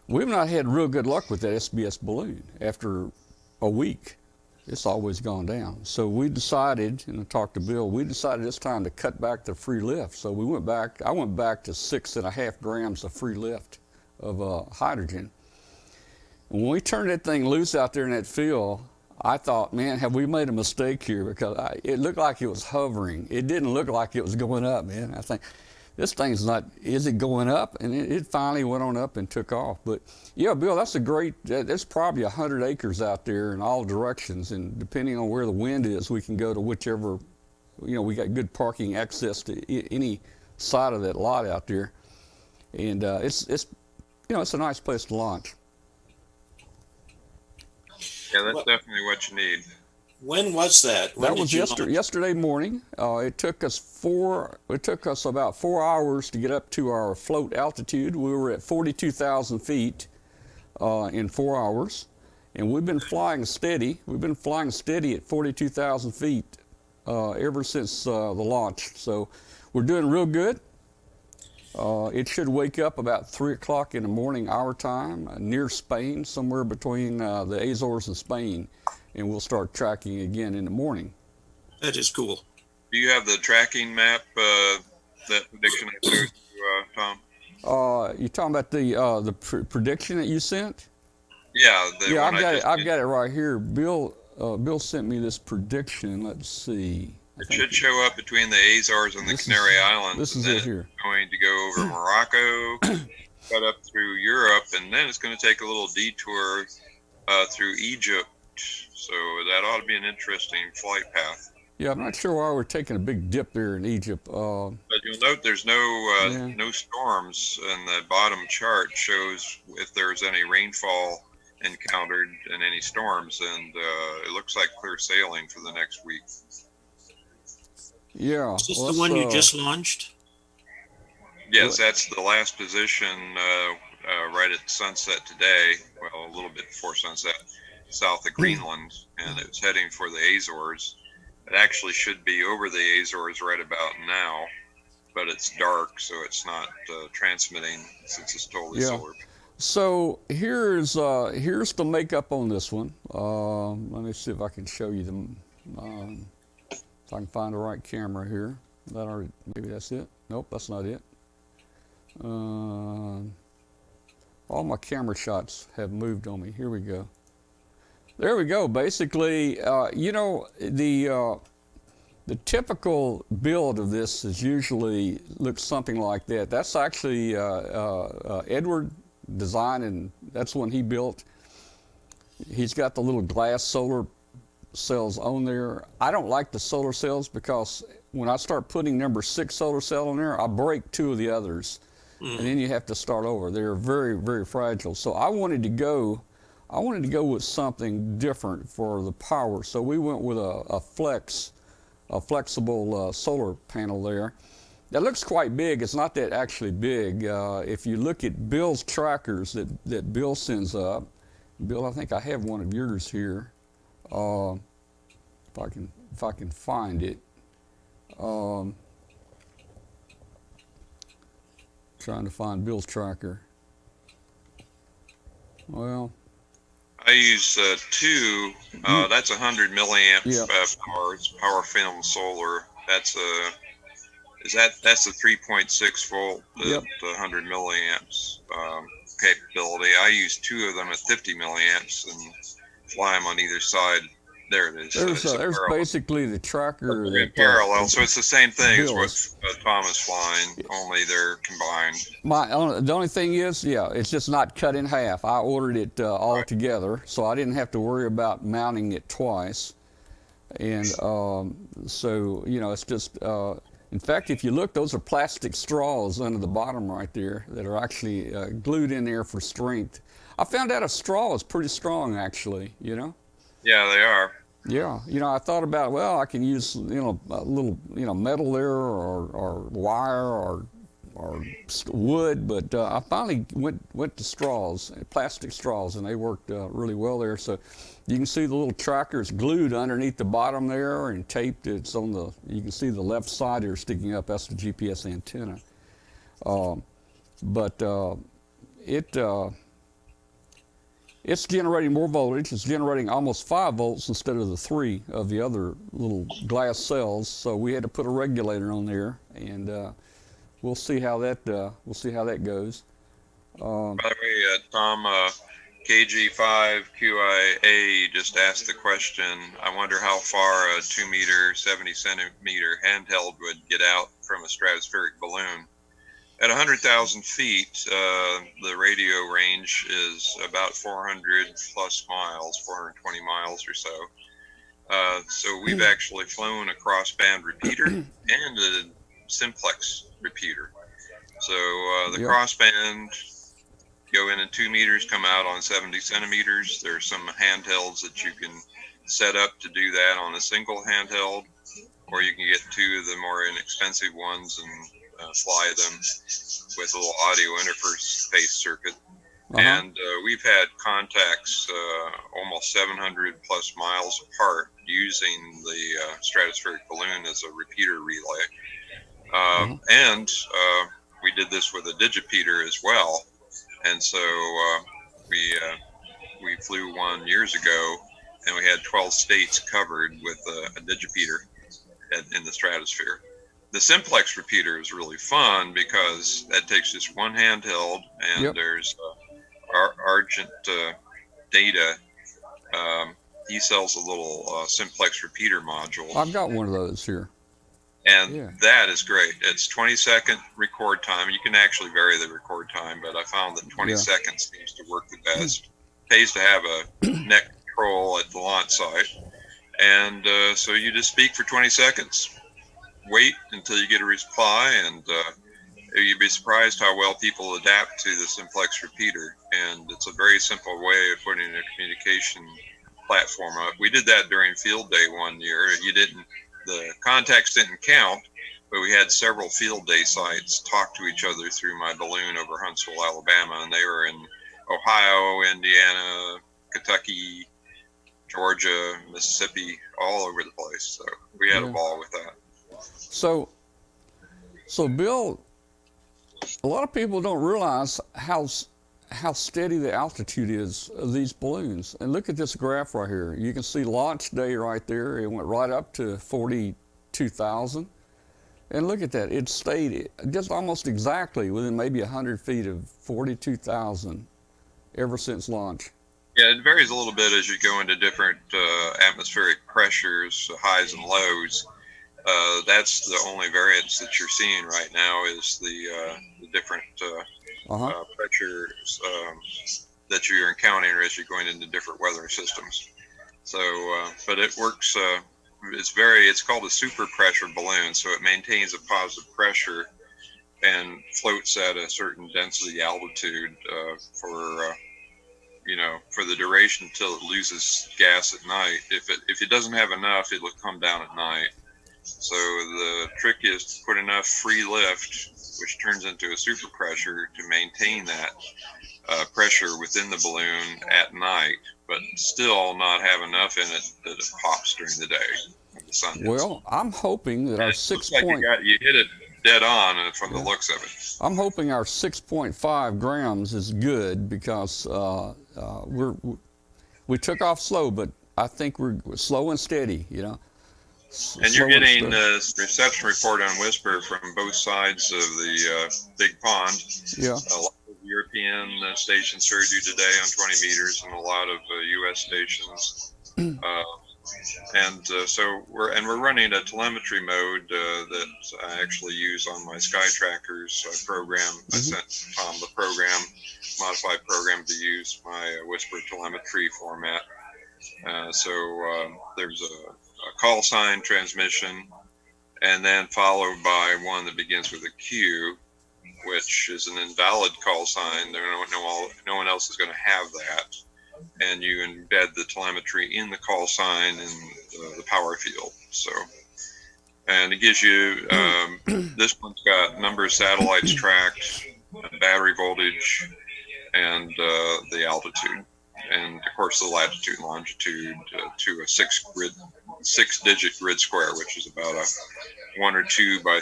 we've not had real good luck with that SBS balloon. After a week, it's always gone down. So we decided, and I talked to Bill, we decided it's time to cut back the free lift. So I went back to 6.5 grams of free lift of hydrogen. And when we turned that thing loose out there in that field, I thought, man, have we made a mistake here? Because it looked like it was hovering. It didn't look like it was going up, man. I think this thing's not, is it going up? And it finally went on up and took off. But yeah, Bill, there's probably 100 acres out there in all directions. And depending on where the wind is, we can go to whichever, we got good parking access to any side of that lot out there. And it's a nice place to launch. Yeah, that's definitely what you need. When was that? When That was did you launch? yesterday morning. It took us about 4 hours to get up to our float altitude. We were at 42,000 feet in 4 hours, and we've been flying steady. We've been flying steady at 42,000 feet ever since the launch. So we're doing real good. It should wake up about 3 o'clock in the morning our time near Spain, somewhere between the Azores and Spain, and we'll start tracking again in the morning. That is cool. Do you have the tracking map, that prediction I showed you, Tom? You talking about the prediction that you sent? Yeah, the Yeah, one I just I've did. got it right here. Bill sent me this prediction. Let's see. It should show up between the Azores and the This is- Canary Islands. this and is then it here. It's going to go over Morocco, cut up through Europe, and then it's going to take a little detour through Egypt. So that ought to be an interesting flight path. Yeah, I'm not sure why we're taking a big dip there in Egypt. But you'll note there's no Yeah. no storms, and the bottom chart shows if there's any rainfall encountered and any storms, and it looks like clear sailing for the next week. Yeah. Is this let's, the one you just launched? Yes, that's the last position right at sunset today. Well, a little bit before sunset, south of Greenland, and it's heading for the Azores. It actually should be over the Azores right about now, but it's dark, so it's not transmitting since it's totally Yeah. solar. So here's the makeup on this one. Let me see if I can show you them. If I can find the right camera here. Maybe that's it. Nope, that's not it. All my camera shots have moved on me. Here we go. There we go. Basically, you know, the typical build of this is usually looks something like that. That's actually Edward design, and that's one he built. He's got the little glass solar cells on there. I don't like the solar cells because when I start putting number 6 solar cell on there, I break 2 of the others, and then you have to start over. They're very, very fragile. So I wanted to go with something different for the power. So we went with a flexible solar panel there. That looks quite big. It's not that actually big. If you look at Bill's trackers that Bill sends up, Bill, I think I have one of yours here. If I can find it. Trying to find Bill's tracker. Well, I use 2. That's 100 milliamp Yep. power. It's power film solar. That's the 3.6 volt, Yep. the 100 milliamps capability. I use 2 of them at 50 milliamps and fly them on either side. There it is. there's It's a there's parallel. basically the tracker. They're in parallel, so it's the same thing as Bill's. what Tom is flying, only they're combined. The only thing is, yeah, it's just not cut in half. I ordered it all together, so I didn't have to worry about mounting it twice. And so, you know, it's just, in fact, if you look, those are plastic straws under the bottom right there that are actually glued in there for strength. I found out a straw is pretty strong, actually, you know? Yeah, they are. Yeah, you know, I thought about, well, I can use, you know, a little, you know, metal there or wire or wood, but I finally went to straws, plastic straws, and they worked really well there. So you can see the little trackers glued underneath the bottom there and taped. It's on the, you can see the left side here sticking up. That's the GPS antenna. It's generating more voltage. It's generating almost 5 volts instead of the 3 of the other little glass cells. So we had to put a regulator on there, and we'll see how that goes. By the way, Tom, KG5QIA just asked the question. I wonder how far a 2 meter, 70 centimeter handheld would get out from a stratospheric balloon. At 100,000 feet, the radio range is about 400 plus miles, 420 miles or so. So we've actually flown a crossband repeater and a simplex repeater. So the Yep. crossband go in at 2 meters, come out on 70 centimeters. There's some handhelds that you can set up to do that on a single handheld, or you can get 2 of the more inexpensive ones and fly them with a little audio interface circuit. And we've had contacts almost 700 plus miles apart using the stratospheric balloon as a repeater relay. And we did this with a digipeater as well. And so we flew one years ago, and we had 12 states covered with a digipeater in the stratosphere. The simplex repeater is really fun because that takes just one handheld, and Yep. there's Argent data. He sells a little simplex repeater module. I've got one of those here. And Yeah. that is great. It's 20-second record time. You can actually vary the record time, but I found that 20 Yeah. seconds seems to work the best. Pays to have a net control at the launch site. And so you just speak for 20 seconds. Wait until you get a reply, and you'd be surprised how well people adapt to the simplex repeater. And it's a very simple way of putting a communication platform up. We did that during field day one year. The contacts didn't count, but we had several field day sites talk to each other through my balloon over Huntsville, Alabama, and they were in Ohio, Indiana, Kentucky, Georgia, Mississippi, all over the place. So we had a Yeah. ball with that. So Bill, a lot of people don't realize how steady the altitude is of these balloons. And look at this graph right here. You can see launch day right there. It went right up to 42,000. And look at that. It stayed just almost exactly within maybe 100 feet of 42,000 ever since launch. Yeah, it varies a little bit as you go into different atmospheric pressures, highs and lows. That's the only variance that you're seeing right now is the different pressures that you're encountering as you're going into different weather systems. So, but it works. It's called a super pressure balloon, so it maintains a positive pressure and floats at a certain density altitude for the duration until it loses gas at night. If it doesn't have enough, it'll come down at night. So the trick is to put enough free lift, which turns into a super pressure, to maintain that pressure within the balloon at night, but still not have enough in it that it pops during the day when the sun hits. Well, I'm hoping that our It looks like you hit it dead on from the looks of it. I'm hoping our 6.5 grams is good because we took off slow, but I think we're slow and steady, you know. And you're Slow getting steady. a reception report on Whisper from both sides of the big pond. Yeah. A lot of European stations heard you today on 20 meters, and a lot of U.S. stations. So we're running a telemetry mode that I actually use on my Sky Trackers program. I sent Tom the modified program to use my Whisper telemetry format. There's a call sign transmission, and then followed by one that begins with a Q, which is an invalid call sign. No one else is going to have that. And you embed the telemetry in the call sign in the power field. So, and it gives you, this one's got number of satellites tracked, battery voltage, and the altitude. And of course the latitude and longitude to a six-digit grid square, which is about a 2 by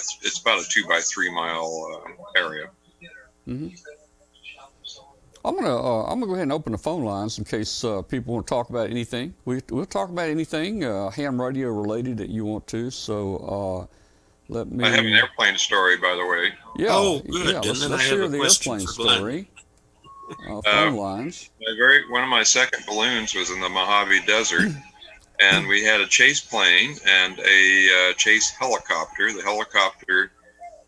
3 mile area. Mm-hmm. I'm gonna go ahead and open the phone lines in case people want to talk about anything. We'll talk about anything ham radio related that you want to. So let me. I have an airplane story, by the way. Yeah. Oh, good. Yeah, And let's then I have share a the question airplane for Glenn. story. Phone lines. One of my second balloons was in the Mojave Desert, and we had a chase plane and a chase helicopter. The helicopter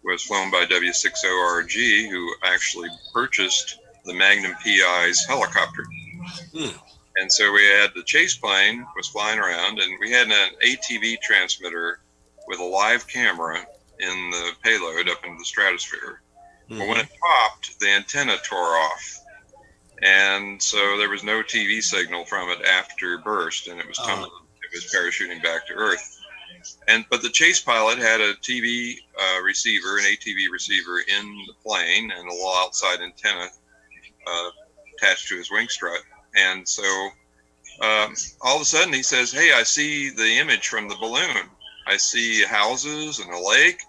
was flown by W6ORG, who actually purchased the Magnum PI's helicopter. And so we had the chase plane was flying around, and we had an ATV transmitter with a live camera in the payload up into the stratosphere. But when it popped, the antenna tore off. And so there was no TV signal from it after burst, and it was parachuting back to Earth. But the chase pilot had a TV receiver, an ATV receiver in the plane, and a little outside antenna attached to his wing strut. And so all of a sudden he says, "Hey, I see the image from the balloon. I see houses and a lake.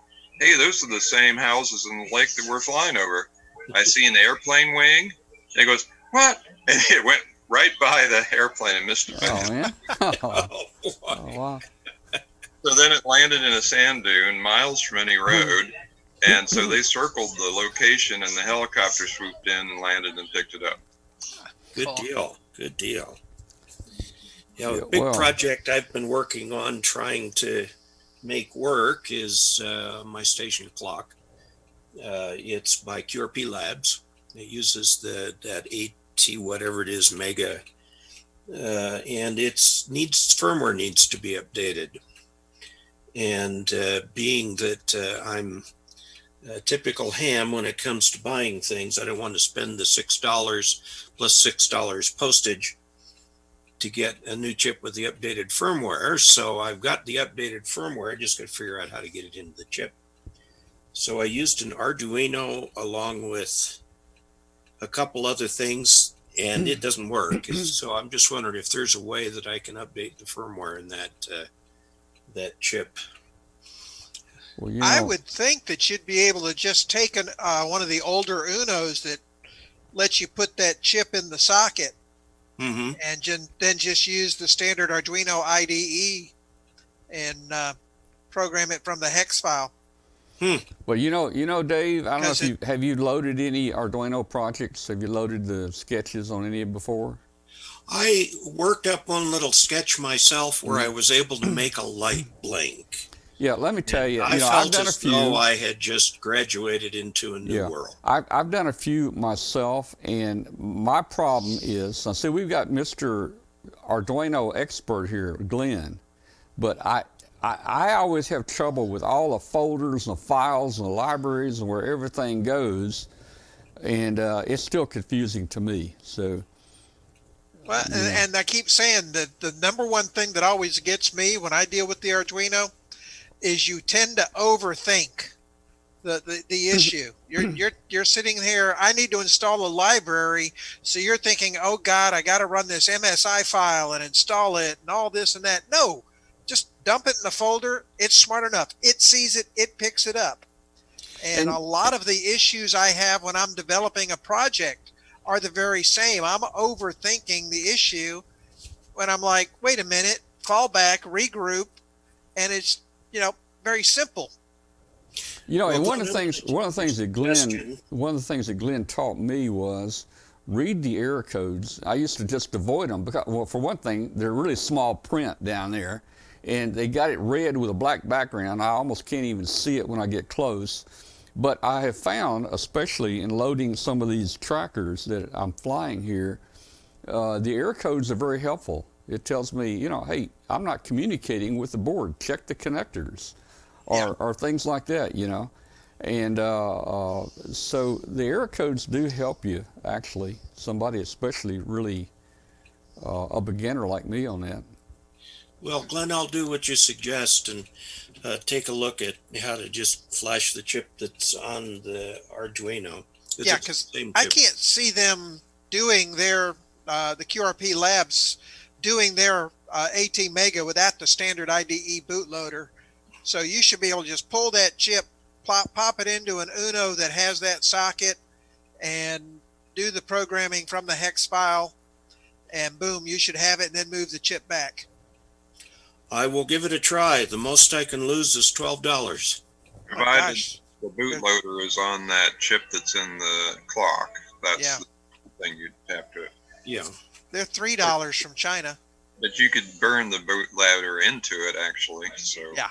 Hey, those are the same houses in the lake that we're flying over. I see an airplane wing." And he goes, "What?" And it went right by the airplane and missed it. Oh man. Oh, wow. So then it landed in a sand dune miles from any road. And so they circled the location, and the helicopter swooped in and landed and picked it up. Good deal. Good deal. Yeah, Yeah, a big well- project I've been working on trying to make work is my station clock. It's by QRP Labs. It uses that 8T whatever it is mega, and firmware needs to be updated. And being that I'm a typical ham when it comes to buying things, I don't want to spend the $6 plus $6 postage to get a new chip with the updated firmware. So I've got the updated firmware. I just got to figure out how to get it into the chip. So I used an Arduino along with a couple other things, and it doesn't work. So I'm just wondering if there's a way that I can update the firmware in that chip. Well, you I know, would think that you'd be able to just take one of the older Unos that lets you put that chip in the socket Mm-hmm. and then just use the standard Arduino IDE and program it from the hex file. well, you know, Dave. I don't know if Because have you loaded any Arduino projects? Have you loaded the sketches on any of them before? I worked up one little sketch myself where I was able to make a light blink. Yeah, let me tell you. I You know, felt I've done a as few. though I had just graduated into a new world. I've done a few myself, and my problem is, see, we've got Mr. Arduino expert here, Glenn, but I always have trouble with all the folders and the files and the libraries and where everything goes, and it's still confusing to me. So, Well, and I keep saying that the number one thing that always gets me when I deal with the Arduino is you tend to overthink the issue. You're sitting here. I need to install a library, so you're thinking, oh God, I got to run this MSI file and install it and all this and that. No, just dump it in the folder. It's smart enough. It sees it. It picks it up. And a lot of the issues I have when I'm developing a project are the very same. I'm overthinking the issue when I'm like, wait a minute, fall back, regroup, and it's, very simple. you know, Well, and one Glenn, of the things suggestion. that Glenn taught me was read the error codes. I used to just avoid them because, well, for one thing, they're really small print down there, and they got it red with a black background. I almost can't even see it when I get close. But I have found, especially in loading some of these trackers that I'm flying here, the error codes are very helpful. It tells me, hey, I'm not communicating with the board. Check the connectors, or things like that, And so the error codes do help you, actually. Somebody especially really a beginner like me on that. Well, Glenn, I'll do what you suggest and take a look at how to just flash the chip that's on the Arduino. Yeah, it's the because same I chip. can't see them doing the QRP Labs doing their AT Mega without the standard IDE bootloader. So you should be able to just pull that chip, pop it into an Uno that has that socket, and do the programming from the hex file, and boom, you should have it, and then move the chip back. I will give it a try. The most I can lose is $12. Oh, Provided gosh. the bootloader is on that chip that's in the clock. That's Yeah. the thing you'd have to. Yeah. They're $3 from China. But you could burn the bootloader into it, actually. So Yeah.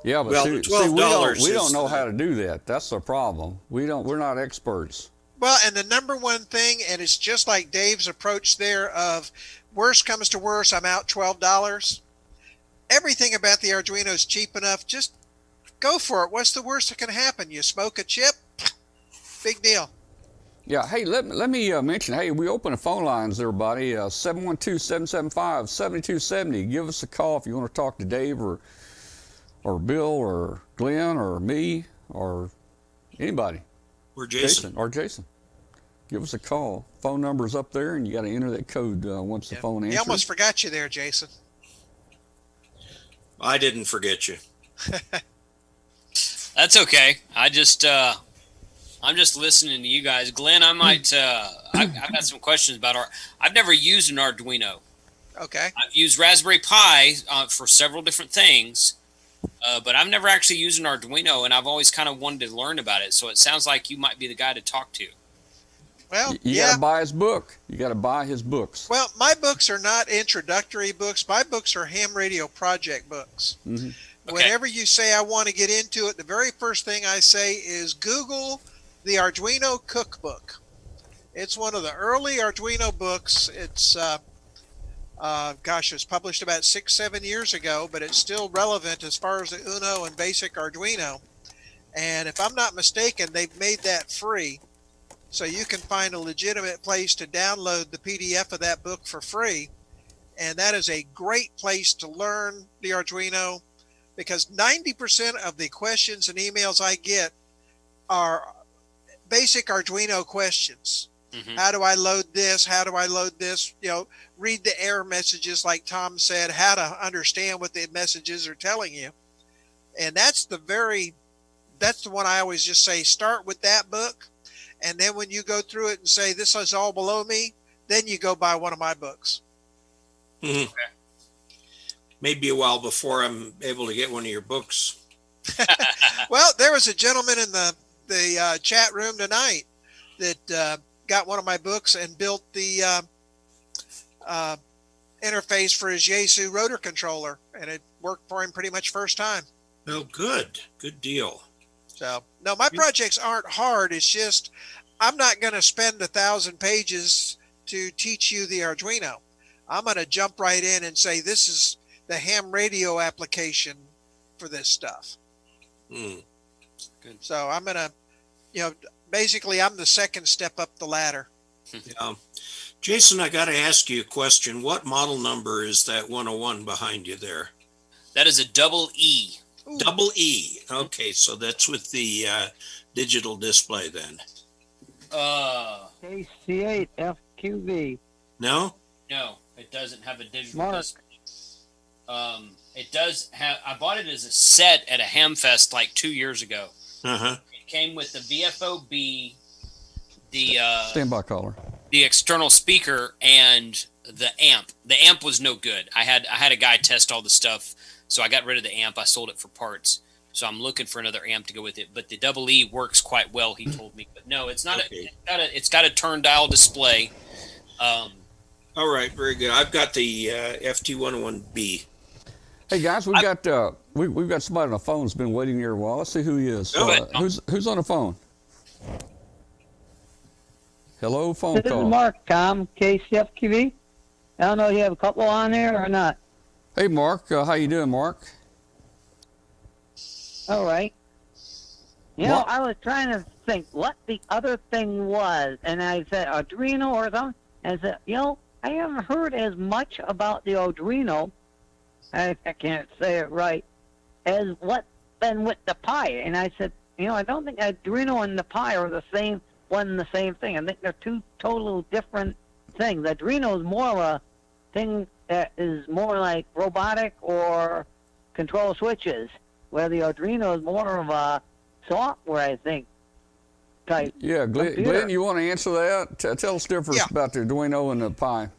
Yeah, but Well, see, the $12 we don't is know the- how to do that. That's the problem. We're not experts. Well, and the number one thing, and it's just like Dave's approach there of worst comes to worst, I'm out $12. Everything about the Arduino is cheap enough. Just go for it. What's the worst that can happen? You smoke a chip? Big deal. Yeah, hey, let me mention, hey, we open the phone lines, everybody, 712-775-7270. Give us a call if you want to talk to Dave or Bill or Glenn or me or anybody. Or Jason. Jason. Give us a call. Phone number's up there, and you got to enter that code once the phone He answers. almost forgot you there, Jason. I didn't forget you. That's okay. I'm just listening to you guys. Glenn, I might. I've got some questions about I've never used an Arduino. Okay. I've used Raspberry Pi for several different things, but I've never actually used an Arduino, and I've always kind of wanted to learn about it. So it sounds like you might be the guy to talk to. Well, You yeah. got to buy his book. You got to buy his books. Well, my books are not introductory books. My books are ham radio project books. Hmm. Okay. Whenever you say I want to get into it, the very first thing I say is Google the Arduino Cookbook. It's one of the early Arduino books. It's gosh, it was published about 6-7 years ago, but it's still relevant as far as the Uno and basic Arduino. And if I'm not mistaken, they've made that free. So you can find a legitimate place to download the PDF of that book for free. And that is a great place to learn the Arduino, because 90% of the questions and emails I get are basic Arduino questions. Mhm. How do I load this? How do I load this? You know, read the error messages, like Tom said, how to understand what the messages are telling you. And that's the one I always just say, start with that book. And then when you go through it and say, this is all below me, then you go buy one of my books. Mhm. Maybe a while before I'm able to get one of your books. Well, there was a gentleman in the chat room tonight that got one of my books and built the interface for his Yaesu rotor controller, and it worked for him pretty much first time. Oh, good. Good deal. So, no, my projects aren't hard. It's just I'm not going to spend 1,000 pages to teach you the Arduino. I'm going to jump right in and say, this is the ham radio application for this stuff. Hmm. So I'm going to, basically I'm the second step up the ladder. Yeah. Jason, I got to ask you a question. What model number is that 101 behind you there? That is a double E. Ooh. Double E. Okay, so that's with the digital display then. KC8 FQV. No? No, it doesn't have a digital Mark. display. It does have. I bought it as a set at a Hamfest like 2 years ago. Uh-huh. It came with the VFOB, the Standby caller. the external speaker, and the amp. The amp was no good. I had a guy test all the stuff, so I got rid of the amp. I sold it for parts. So I'm looking for another amp to go with it. But the double E works quite well, he told me. But no, it's not. Okay. It's got a turn dial display. All right, very good. I've got the FT101B. Hey guys, we've got somebody on the phone who's been waiting here a while. Let's see who he is. Go ahead. Who's on the phone? Hello, phone This call. is Mark, Tom, KCFQV. I don't know if you have a couple on there or not. Hey Mark, how you doing, Mark? All right. You know, What? I was trying to think what the other thing was, and I said Arduino or something, and I said, I haven't heard as much about the Arduino, I can't say it right, as what's been with the Pi. And I said, I don't think Arduino and the Pi are the same thing. I think they're two total different things. Arduino is more of a thing that is more like robotic or control switches, where the Arduino is more of a software, I think, type. Yeah, Computer. Glenn, you want to answer that? Tell us the difference Yeah. about the Arduino and the Pi.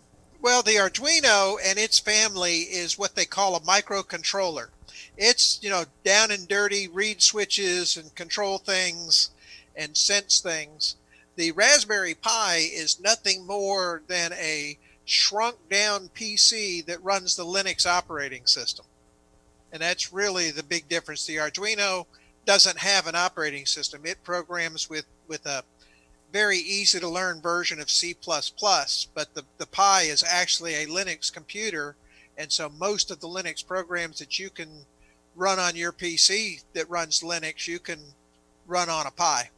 Well, the Arduino and its family is what they call a microcontroller. It's, down and dirty, read switches and control things and sense things. The Raspberry Pi is nothing more than a shrunk down PC that runs the Linux operating system. And that's really the big difference. The Arduino doesn't have an operating system. It programs with a very easy to learn version of C++, but the Pi is actually a Linux computer. And so most of the Linux programs that you can run on your PC that runs Linux, you can run on a Pi.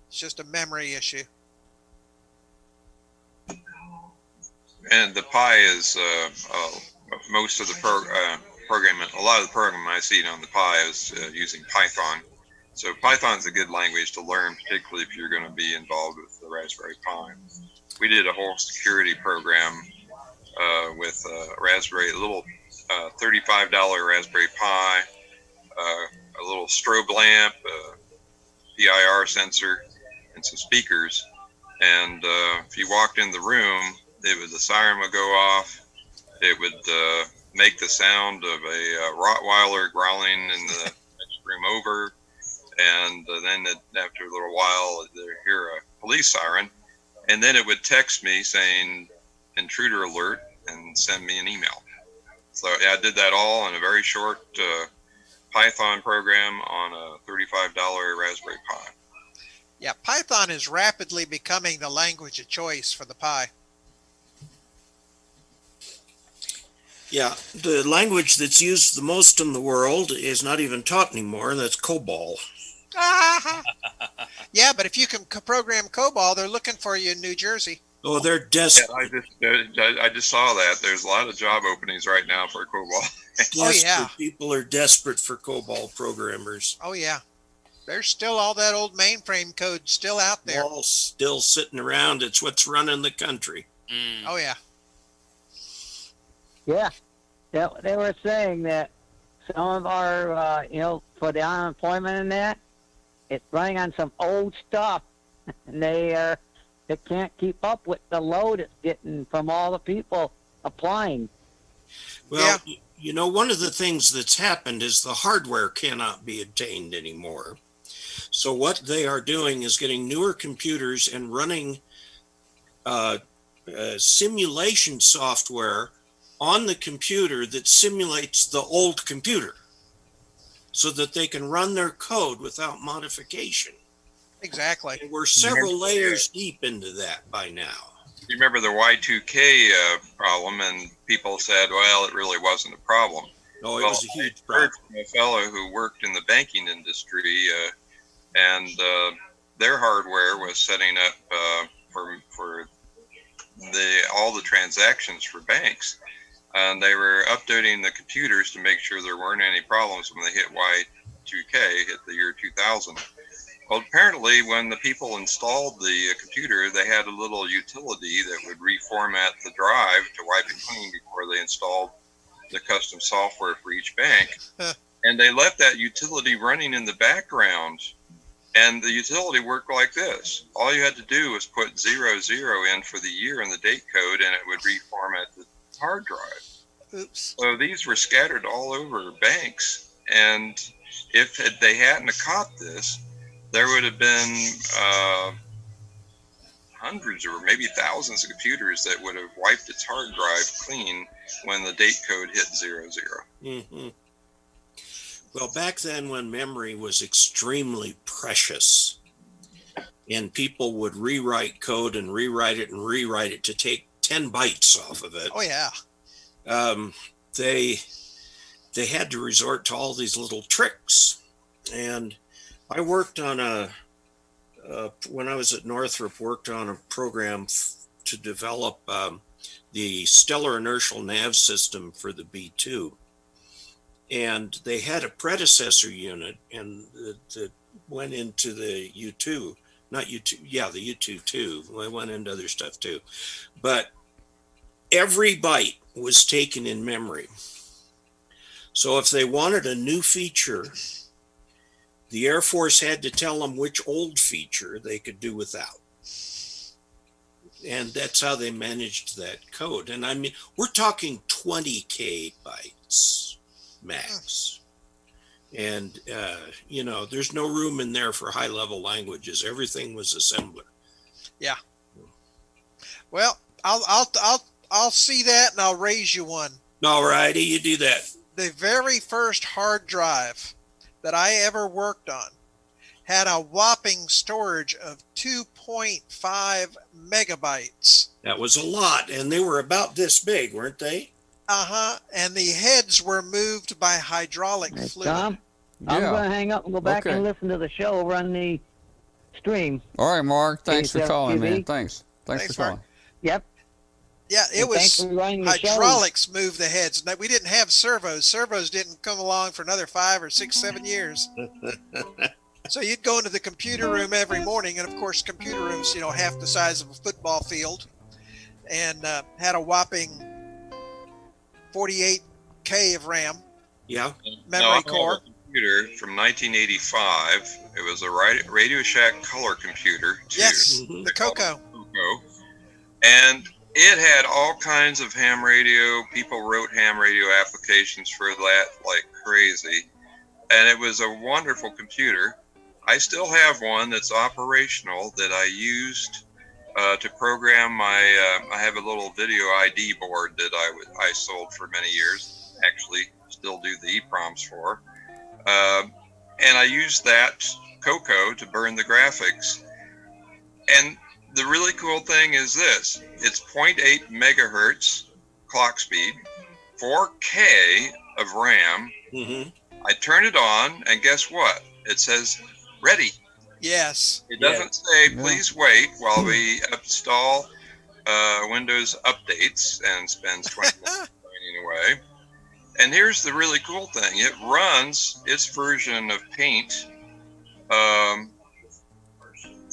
It's just a memory issue. And the Pi is most of the programming. A lot of the programming I see on the Pi is using Python. So Python's a good language to learn, particularly if you're going to be involved with the Raspberry Pi. We did a whole security program with a little $35 Raspberry Pi, a little strobe lamp, a PIR sensor, and some speakers. And if you walked in the room, the siren would go off. It would make the sound of a Rottweiler growling in the next room over. And then after a little while, they hear a police siren, and then it would text me saying intruder alert and send me an email. So yeah, I did that all in a very short Python program on a $35 Raspberry Pi. Yeah, Python is rapidly becoming the language of choice for the Pi. Yeah, the language that's used the most in the world is not even taught anymore. That's COBOL. Yeah, but if you can program COBOL, they're looking for you in New Jersey. Oh, they're Yeah, desperate. I just saw that. There's a lot of job openings right now for COBOL. Oh, yeah. People are desperate for COBOL programmers. Oh, yeah. There's still all that old mainframe code still out there. All still sitting around. It's what's running the country. Mm. Oh, yeah. Yeah, they were saying that some of our, for the unemployment and that, it's running on some old stuff, and they can't keep up with the load it's getting from all the people applying. Well, one of the things that's happened is the hardware cannot be obtained anymore. So what they are doing is getting newer computers and running simulation software on the computer that simulates the old computer so that they can run their code without modification. Exactly. And we're several layers deep into that by now. You remember the Y2K problem, and people said, well, it really wasn't a problem. Oh, it Well, was a huge I heard problem. from a fellow who worked in the banking industry, and their hardware was setting up for all the transactions for banks, and they were updating the computers to make sure there weren't any problems when they hit Y2K, hit the year 2000. Well, apparently, when the people installed the computer, they had a little utility that would reformat the drive to wipe it clean before they installed the custom software for each bank. And they left that utility running in the background. And the utility worked like this. All you had to do was put 00 in for the year in the date code, and it would reformat the hard drive. Oops. So these were scattered all over banks. And if they hadn't have caught this, there would have been hundreds or maybe thousands of computers that would have wiped its hard drive clean when the date code hit 00. Mm-hmm. Well, back then when memory was extremely precious and people would rewrite code and rewrite it to take 10 bytes off of it, Oh, yeah. they had to resort to all these little tricks. And I worked on when I was at Northrop, worked on a program to develop the stellar inertial nav system for the B-2. And they had a predecessor unit and that went into the U-2, not U-2, yeah, the U-2 too. They went into other stuff too. But every byte was taken in memory. So if they wanted a new feature, the Air Force had to tell them which old feature they could do without. And that's how they managed that code. And I mean, we're talking 20K bytes max. And, there's no room in there for high level languages. Everything was assembler. Yeah. Well, I'll see that and I'll raise you one. All righty, you do that. The very first hard drive that I ever worked on had a whopping storage of 2.5 megabytes. That was a lot. And they were about this big, weren't they? Uh-huh. And the heads were moved by hydraulic Hey, fluid. Tom, I'm Yeah. going to hang up and go back Okay. and listen to the show over on the stream. All right, Mark. Thanks for calling, TV. man. Thanks for Thanks, calling. Mark. Yep. Yeah, it And thanks was for running the show. hydraulics moved the heads. We didn't have servos. Servos didn't come along for another 5 or 6, 7 years. So you'd go into the computer room every morning, and of course, computer rooms, half the size of a football field, and had a whopping 48K of RAM, Yeah. memory I have core. a computer from 1985. It was a Radio Shack color computer too. Yes, Mhm. the Coco. Coco. And it had all kinds of ham radio. People wrote ham radio applications for that like crazy. And it was a wonderful computer. I still have one that's operational that I used to program my. I have a little video ID board that I sold for many years. Actually, still do the EPROMs for, and I used that Coco to burn the graphics. And the really cool thing is this: it's 0.8 megahertz clock speed, 4K of RAM. Mm-hmm. I turn it on, and guess what? It says ready. Yes. It doesn't say please wait while we install Windows updates and spends 20 minutes finding away. And here's the really cool thing: it runs its version of Paint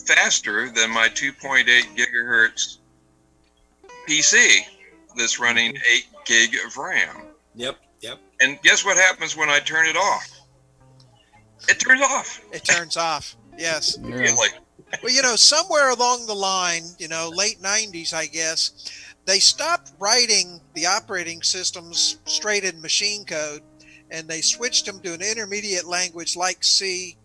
faster than my 2.8 gigahertz PC that's running 8 gig of RAM. Yep. And guess what happens when I turn it off? It turns off. It turns off. Yes. Yeah. Immediately. Well, somewhere along the line, late 90s, I guess, they stopped writing the operating systems straight in machine code, and they switched them to an intermediate language like C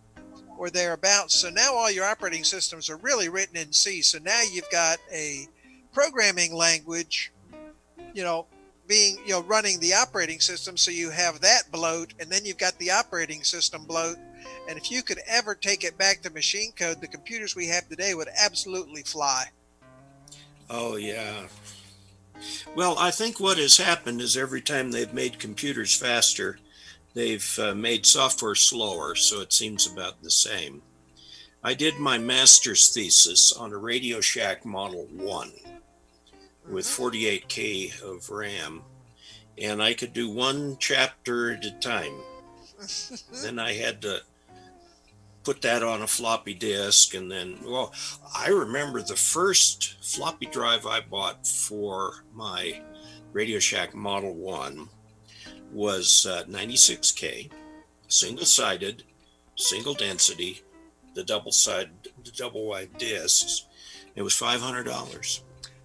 or thereabouts. So now all your operating systems are really written in C. So now you've got a programming language, being, running the operating system. So you have that bloat, and then you've got the operating system bloat. And if you could ever take it back to machine code, the computers we have today would absolutely fly. Oh, yeah. Well, I think what has happened is every time they've made computers faster, they've made software slower, so it seems about the same. I did my master's thesis on a Radio Shack Model 1 with 48K of RAM, and I could do one chapter at a time. Then I had to put that on a floppy disk, and then, I remember the first floppy drive I bought for my Radio Shack Model 1 was 96K, single-sided, single density, the double wide discs. It was $500.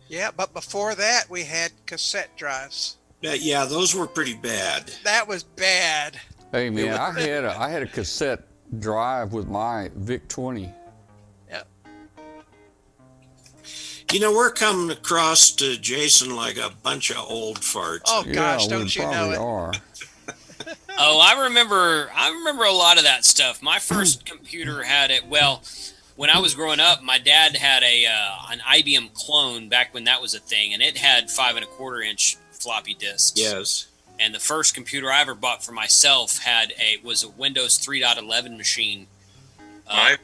Yeah, but before that, we had cassette drives. Yeah, those were pretty bad. That was bad. Hey man, I had a cassette drive with my VIC-20. Yeah. We're coming across to Jason like a bunch of old farts. Oh gosh, Yeah, we don't you know probably it? are. Oh, I remember a lot of that stuff. My first computer had it. Well, when I was growing up, my dad had an IBM clone back when that was a thing, and it had 5.25-inch floppy disks. Yes. And the first computer I ever bought for myself was a Windows 3.11 machine. My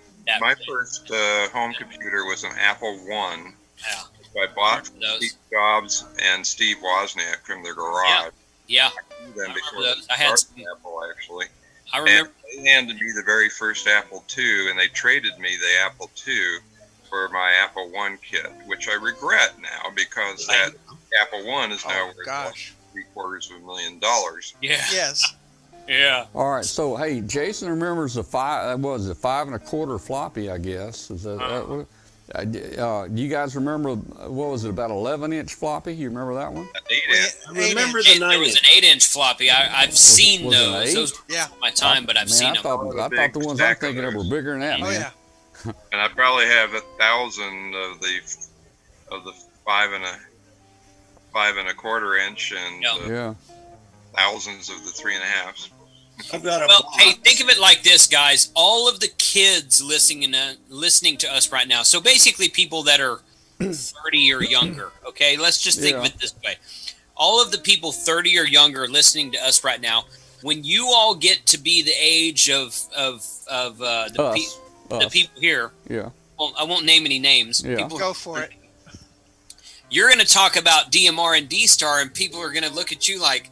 first home computer was an Apple I. Yeah. I bought from Those. Steve Jobs and Steve Wozniak from their garage. Yeah. I knew them before those. they I had started Apple, actually. I remember. And they handed me the very first Apple II, and they traded me the Apple II for my Apple I kit, which I regret now because that Apple I is now worth Gosh. $750,000. Yeah. Yes. Yeah. All right, so hey, Jason remembers the 5.25 floppy, I guess. Is that do you guys remember, what was it, about 11-inch floppy? You remember that one? I remember the 9 There was an 8-inch floppy. I've seen was it an those. 8? Those were Yeah. my time, but I've seen I them. thought the ones I'm thinking of were bigger than that, Oh man. yeah. And I probably have 1,000 of the 5.25 inch and Yeah. Yeah. thousands of the 3.5s. I've got a Well, box. hey, think of it like this, guys. All of the kids listening to us right now. So basically, people that are 30 or younger. Okay, let's just think of Yeah. it this way: all of the people 30 or younger listening to us right now. When you all get to be the age of the people here, Yeah. well, I won't name any names. Yeah. People, Go for it. you're going to talk about DMR and D-Star, and people are going to look at you like,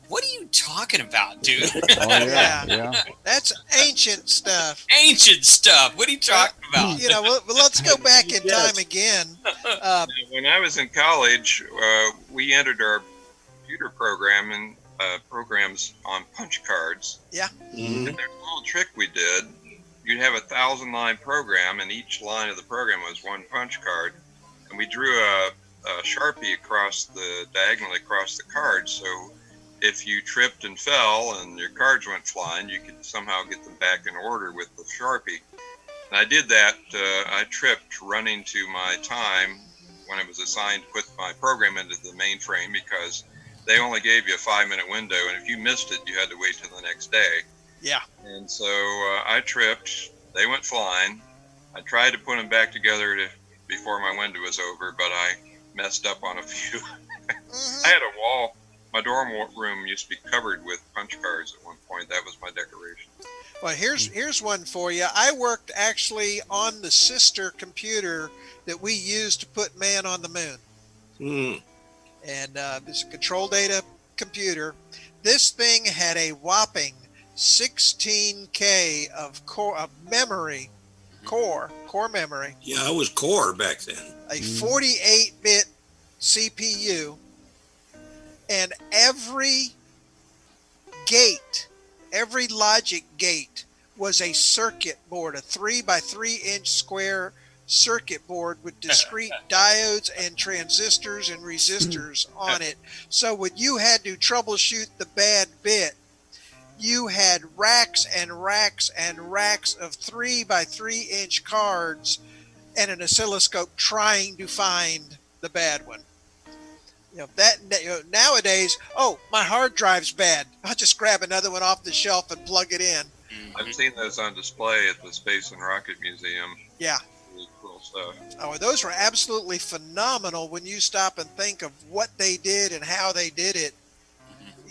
"What are you talking about, dude?" Oh, yeah. Yeah. Yeah. That's ancient stuff. Ancient stuff. What are you talking about? Well, let's go back in time again. When I was in college, we entered our computer programs on punch cards. Mhm. And there's a little trick we did. You'd have a 1,000-line program, and each line of the program was one punch card. And we drew a Sharpie diagonally across the card. So if you tripped and fell and your cards went flying, you could somehow get them back in order with the Sharpie. And I did that. I tripped running to my time when it was assigned to put my program into the mainframe, because they only gave you a 5-minute window, and if you missed it, you had to wait till the next day. Yeah. And so I tripped. They went flying. I tried to put them back together before my window was over, but I messed up on a few. I had a wall. My dorm room used to be covered with punch cards at one point. That was my decoration. Well, here's one for you. I worked actually on the sister computer that we used to put man on the moon. Hmm. And it's a control data computer. This thing had a whopping 16K of core memory, core memory, Yeah, I was core back then. a 48-bit CPU, and every logic gate was a circuit board, a 3 by 3 inch square circuit board with discrete diodes and transistors and resistors on it. So when you had to troubleshoot the bad bit, you had racks and racks and racks of 3 by 3 inch cards and an oscilloscope trying to find the bad one. Nowadays, oh, my hard drive's bad, I'll just grab another one off the shelf and plug it in. I've seen those on display at the Space and Rocket Museum. Yeah. Really cool stuff. Oh, those were absolutely phenomenal when you stop and think of what they did and how they did it.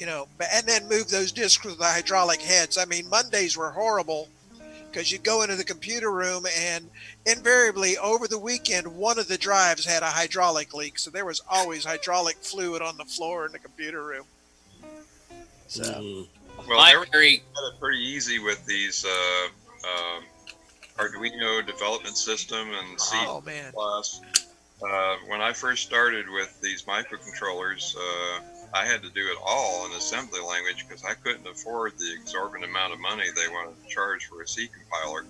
And then move those discs with the hydraulic heads. I mean, Mondays were horrible because you go into the computer room and invariably over the weekend, one of the drives had a hydraulic leak. So there was always hydraulic fluid on the floor in the computer room. So, Well, they were Very, had it pretty easy with these Arduino development system and C++. oh man. When I first started with these microcontrollers, I had to do it all in assembly language because I couldn't afford the exorbitant amount of money they wanted to charge for a C compiler.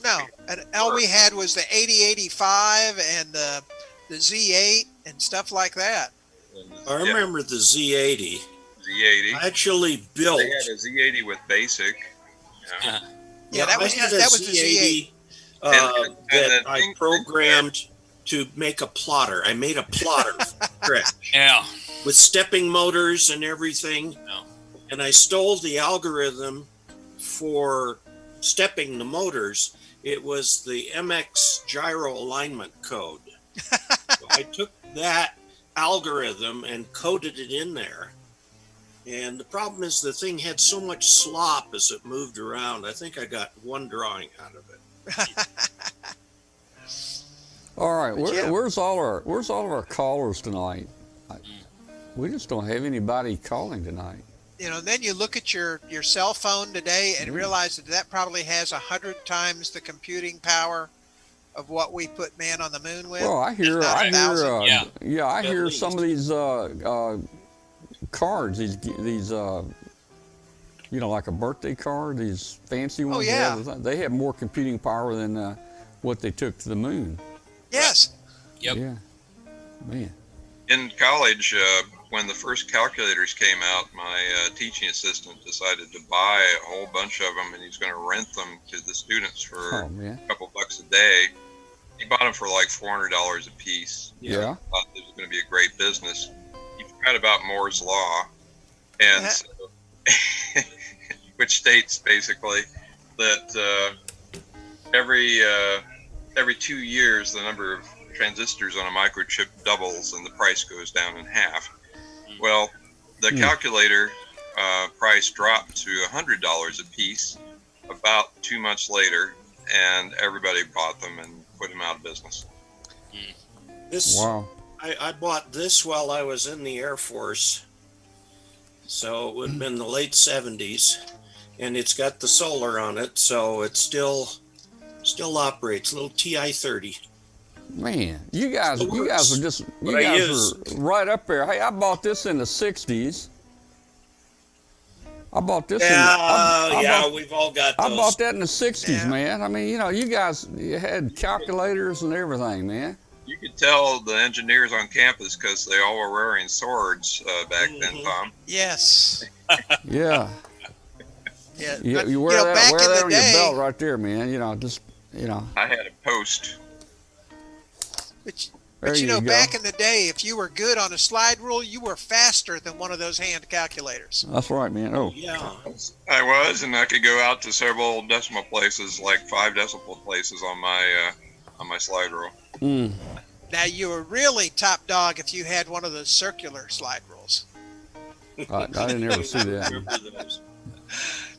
No, and all we had was the 8085 and the Z8 and stuff like that. And, I remember the Z80. Z80. I actually built. They had a Z80 with BASIC. Yeah. Yeah, that was I had the a Z8. And that the I thing- programmed to make a plotter. I made a plotter from scratch yeah. with stepping motors and everything. Oh. And I stole the algorithm for stepping the motors. It was the MX gyro alignment code. So I took that algorithm and coded it in there. And the problem is the thing had so much slop as it moved around. I think I got one drawing out of it. All right, yeah. where's all of our callers tonight? We just don't have anybody calling tonight. Then you look at your cell phone today and realize that probably has 100 times the computing power of what we put man on the moon with. Well, I hear Yeah. hear some of these cards, these like a birthday card, these fancy ones. yeah. They have more computing power than what they took to the moon. Yes. Yep. Yeah, man. In college, when the first calculators came out, my teaching assistant decided to buy a whole bunch of them, and he's going to rent them to the students for Oh man. a couple bucks a day. He bought them for like $400 a piece. Yeah. Thought it was going to be a great business. He forgot about Moore's law, and so, which states basically that every 2 years the number of transistors on a microchip doubles and the price goes down in half. Well, the calculator price dropped to $100 a piece about 2 months later, and everybody bought them and put them out of business. This Wow. I bought this while I was in the Air Force. So it would have been the late 70s. And it's got the solar on it, so it still operates. Little TI-30. Man, you guys are just What I use. right up there. Hey, I bought this in the '60s. I bought this. We've all got those. I bought that in the '60s, Yeah. man. I mean, you had calculators and everything, man. You could tell the engineers on campus because they all were wearing swords back then, Tom. Yes. Yeah. Yeah. You But, wear that back in the on day, your belt right there, man. Just you know, I had a post. But, there you know, go. back in the day, if you were good on a slide rule, you were faster than one of those hand calculators. That's right, man. Oh, Yeah. I was, and I could go out to several decimal places, like 5 decimal places on my slide rule. mm. Now, you were really top dog if you had one of those circular slide rules. I didn't ever see that. Remember those.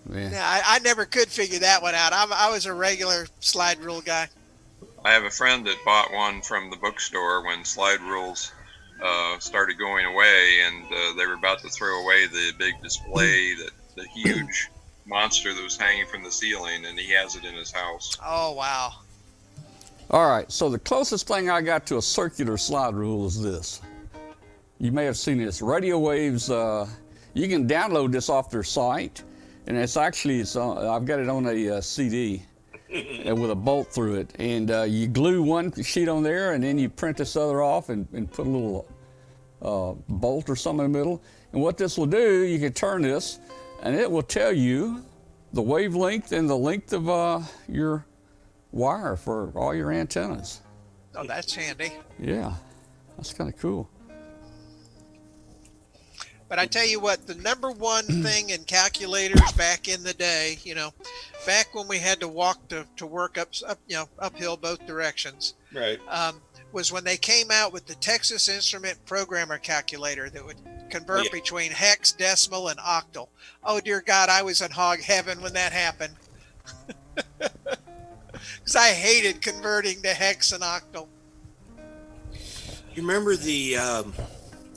Man. Now, I never could figure that one out. I was a regular slide rule guy. I have a friend that bought one from the bookstore when slide rules started going away, and they were about to throw away the big display, the huge monster that was hanging from the ceiling, and he has it in his house. Oh, wow. All right, so the closest thing I got to a circular slide rule is this. You may have seen this. Radio Waves, you can download this off their site, and it's actually, I've got it on a CD with a bolt through it. And you glue one sheet on there, and then you print this other off and put a little bolt or something in the middle. And what this will do, you can turn this, and it will tell you the wavelength and the length of your wire for all your antennas. Oh, that's handy. Yeah, that's kind of cool. But I tell you what, the number one thing in calculators back in the day, you know, back when we had to walk to work uphill both directions, Right. was when they came out with the Texas Instrument Programmer calculator that would convert between hex, decimal, and octal. Oh, dear God, I was in hog heaven when that happened. Because I hated converting to hex and octal. You remember the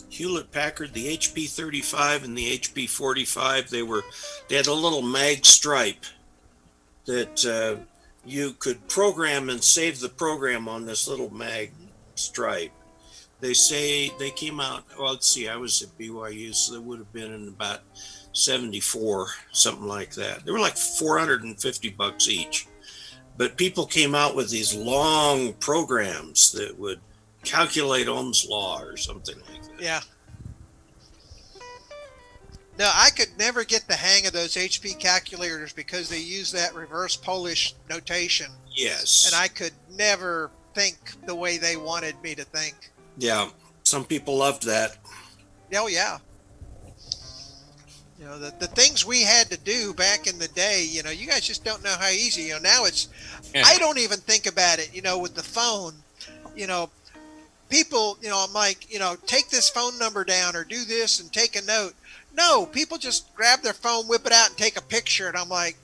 Hewlett Packard, the HP 35 and the HP 45? They had a little mag stripe that you could program and save the program on this little mag stripe. They say they came out, well, let's see, I was at BYU, so that would have been in about 74, something like that. They were like $450 each. But people came out with these long programs that would calculate Ohm's law or something like that. Yeah. No, I could never get the hang of those HP calculators because they use that reverse Polish notation. Yes. And I could never think the way they wanted me to think. Yeah. Some people loved that. Oh, yeah. You know, the things we had to do back in the day, you know, you guys just don't know how easy, you know, now it's, I don't even think about it, you know, with the phone, you know, people, you know, I'm like, you know, take this phone number down or do this and take a note. No, people just grab their phone, whip it out and take a picture. And I'm like,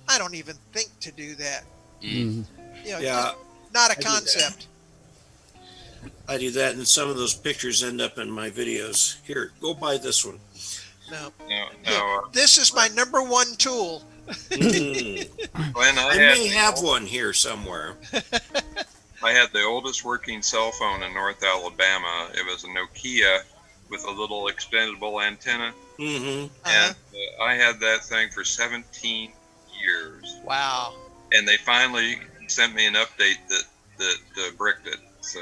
I don't even think to do that. Mhm. You know, Yeah. just not a I do that. concept. I do that, and some of those pictures end up in my videos. Here, go buy this one. No. No, This is my number one tool. Mm. Glenn, I may have one here somewhere. I had the oldest working cell phone in North Alabama. It was a Nokia with a little expendable antenna, Mm-hmm. and I had that thing for 17 years. Wow. And they finally sent me an update that bricked it. So,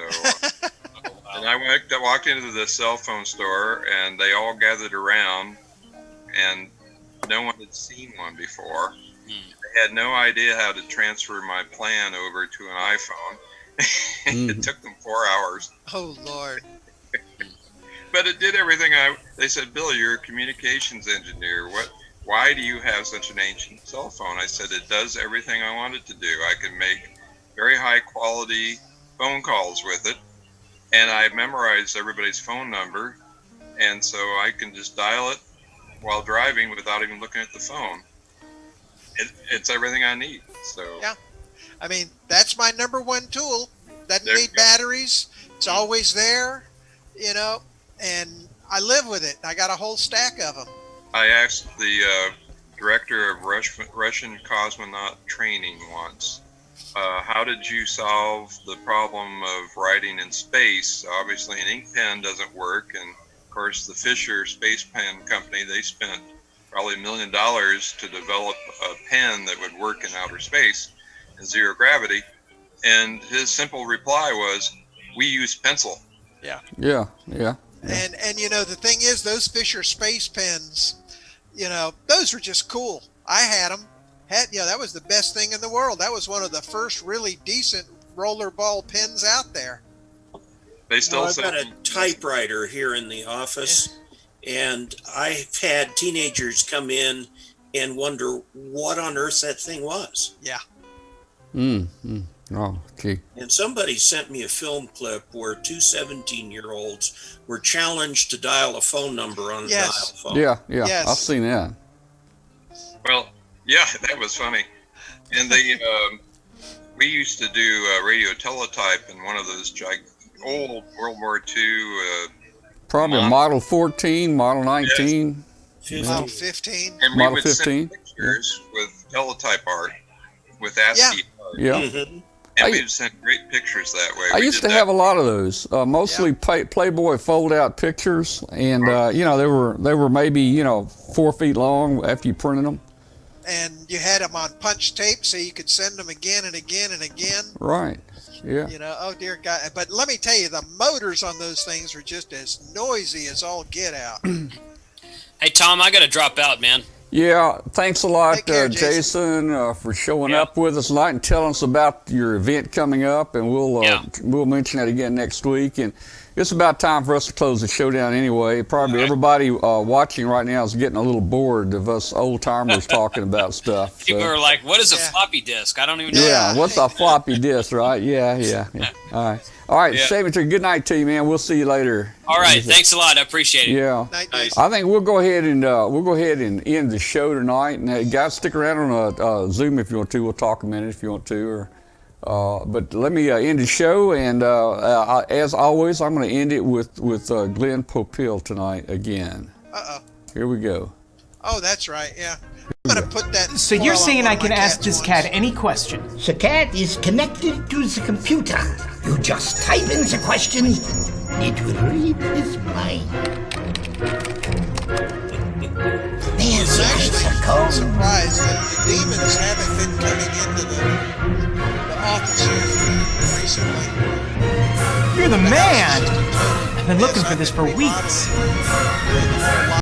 and I walked into the cell phone store, and they all gathered around, and no one had seen one before. I had no idea how to transfer my plan over to an iPhone. It took them 4 hours, Oh, Lord. but it did everything. They said, "Bill, you're a communications engineer. Why do you have such an ancient cell phone?" I said, "It does everything I want it to do. I can make very high quality phone calls with it, and I memorized everybody's phone number, and so I can just dial it while driving without even looking at the phone. It's everything I need." So Yeah. I mean, that's my number one tool. Doesn't There you need go. batteries. It's always there, you know, and I live with it. I got a whole stack of them. I asked the director of Russian cosmonaut training once, how did you solve the problem of writing in space? Obviously, an ink pen doesn't work, and of course, the Fisher Space Pen Company, they spent probably $1 million to develop a pen that would work in outer space in zero gravity. And his simple reply was, "We use pencil." Yeah. And you know, the thing is, those Fisher Space Pens, you know, those were just cool. I had them, that was the best thing in the world. That was one of the first really decent rollerball pins out there. They still Well, I've sell got a them. typewriter here in the office, and I've had teenagers come in and wonder what on earth that thing was. Yeah. Oh, gee. And somebody sent me a film clip where two 17-year-olds were challenged to dial a phone number on a Yes. dial phone. Yeah, Yes. I've seen that. Well, yeah, that was funny. And we used to do radio teletype in one of those old World War II, Probably a Model 14, Model 19. Model 15. and we Model would 15, send pictures with teletype art, with ASCII art, Yeah. Mhm. and we would send great pictures that way. I We used did to that. have a lot of those, mostly Playboy fold-out pictures, and they were maybe 4 feet long after you printed them. And you had them on punch tape so you could send them again and again and again. Right. Yeah. Oh dear God. But let me tell you, the motors on those things were just as noisy as all get out. Hey, Tom, I got to drop out, man. Yeah. Thanks a lot, Take care, Jason, for showing Yeah. up with us tonight and telling us about your event coming up, and we'll mention that again next week. And it's about time for us to close the show down anyway. Probably everybody watching right now is getting a little bored of us old timers talking about stuff. People so. are like, what is a Yeah. floppy disk? I don't even know. Yeah, what's a floppy disk, right? Yeah. All right, Yeah. Savitor, good night to you, man. We'll see you later. All right. Thanks a lot. I appreciate it. Yeah. Night, Nice. Jason. I think we'll go ahead and end the show tonight. And guys, stick around on Zoom if you want to. We'll talk a minute if you want to. But let me end the show. And as always, I'm going to end it with Glenn Popiel tonight again. Uh-oh. Here we go. Oh, that's right. Yeah. I'm going to put that. So you're spoil on saying one I of can my ask cats this once. cat any question? The cat is connected to the computer. You just type in the question, it will read his mind. There's the answer I'm code. surprised that the demons haven't been coming into the office here recently. You're the man! I've I've been looking for this for weeks.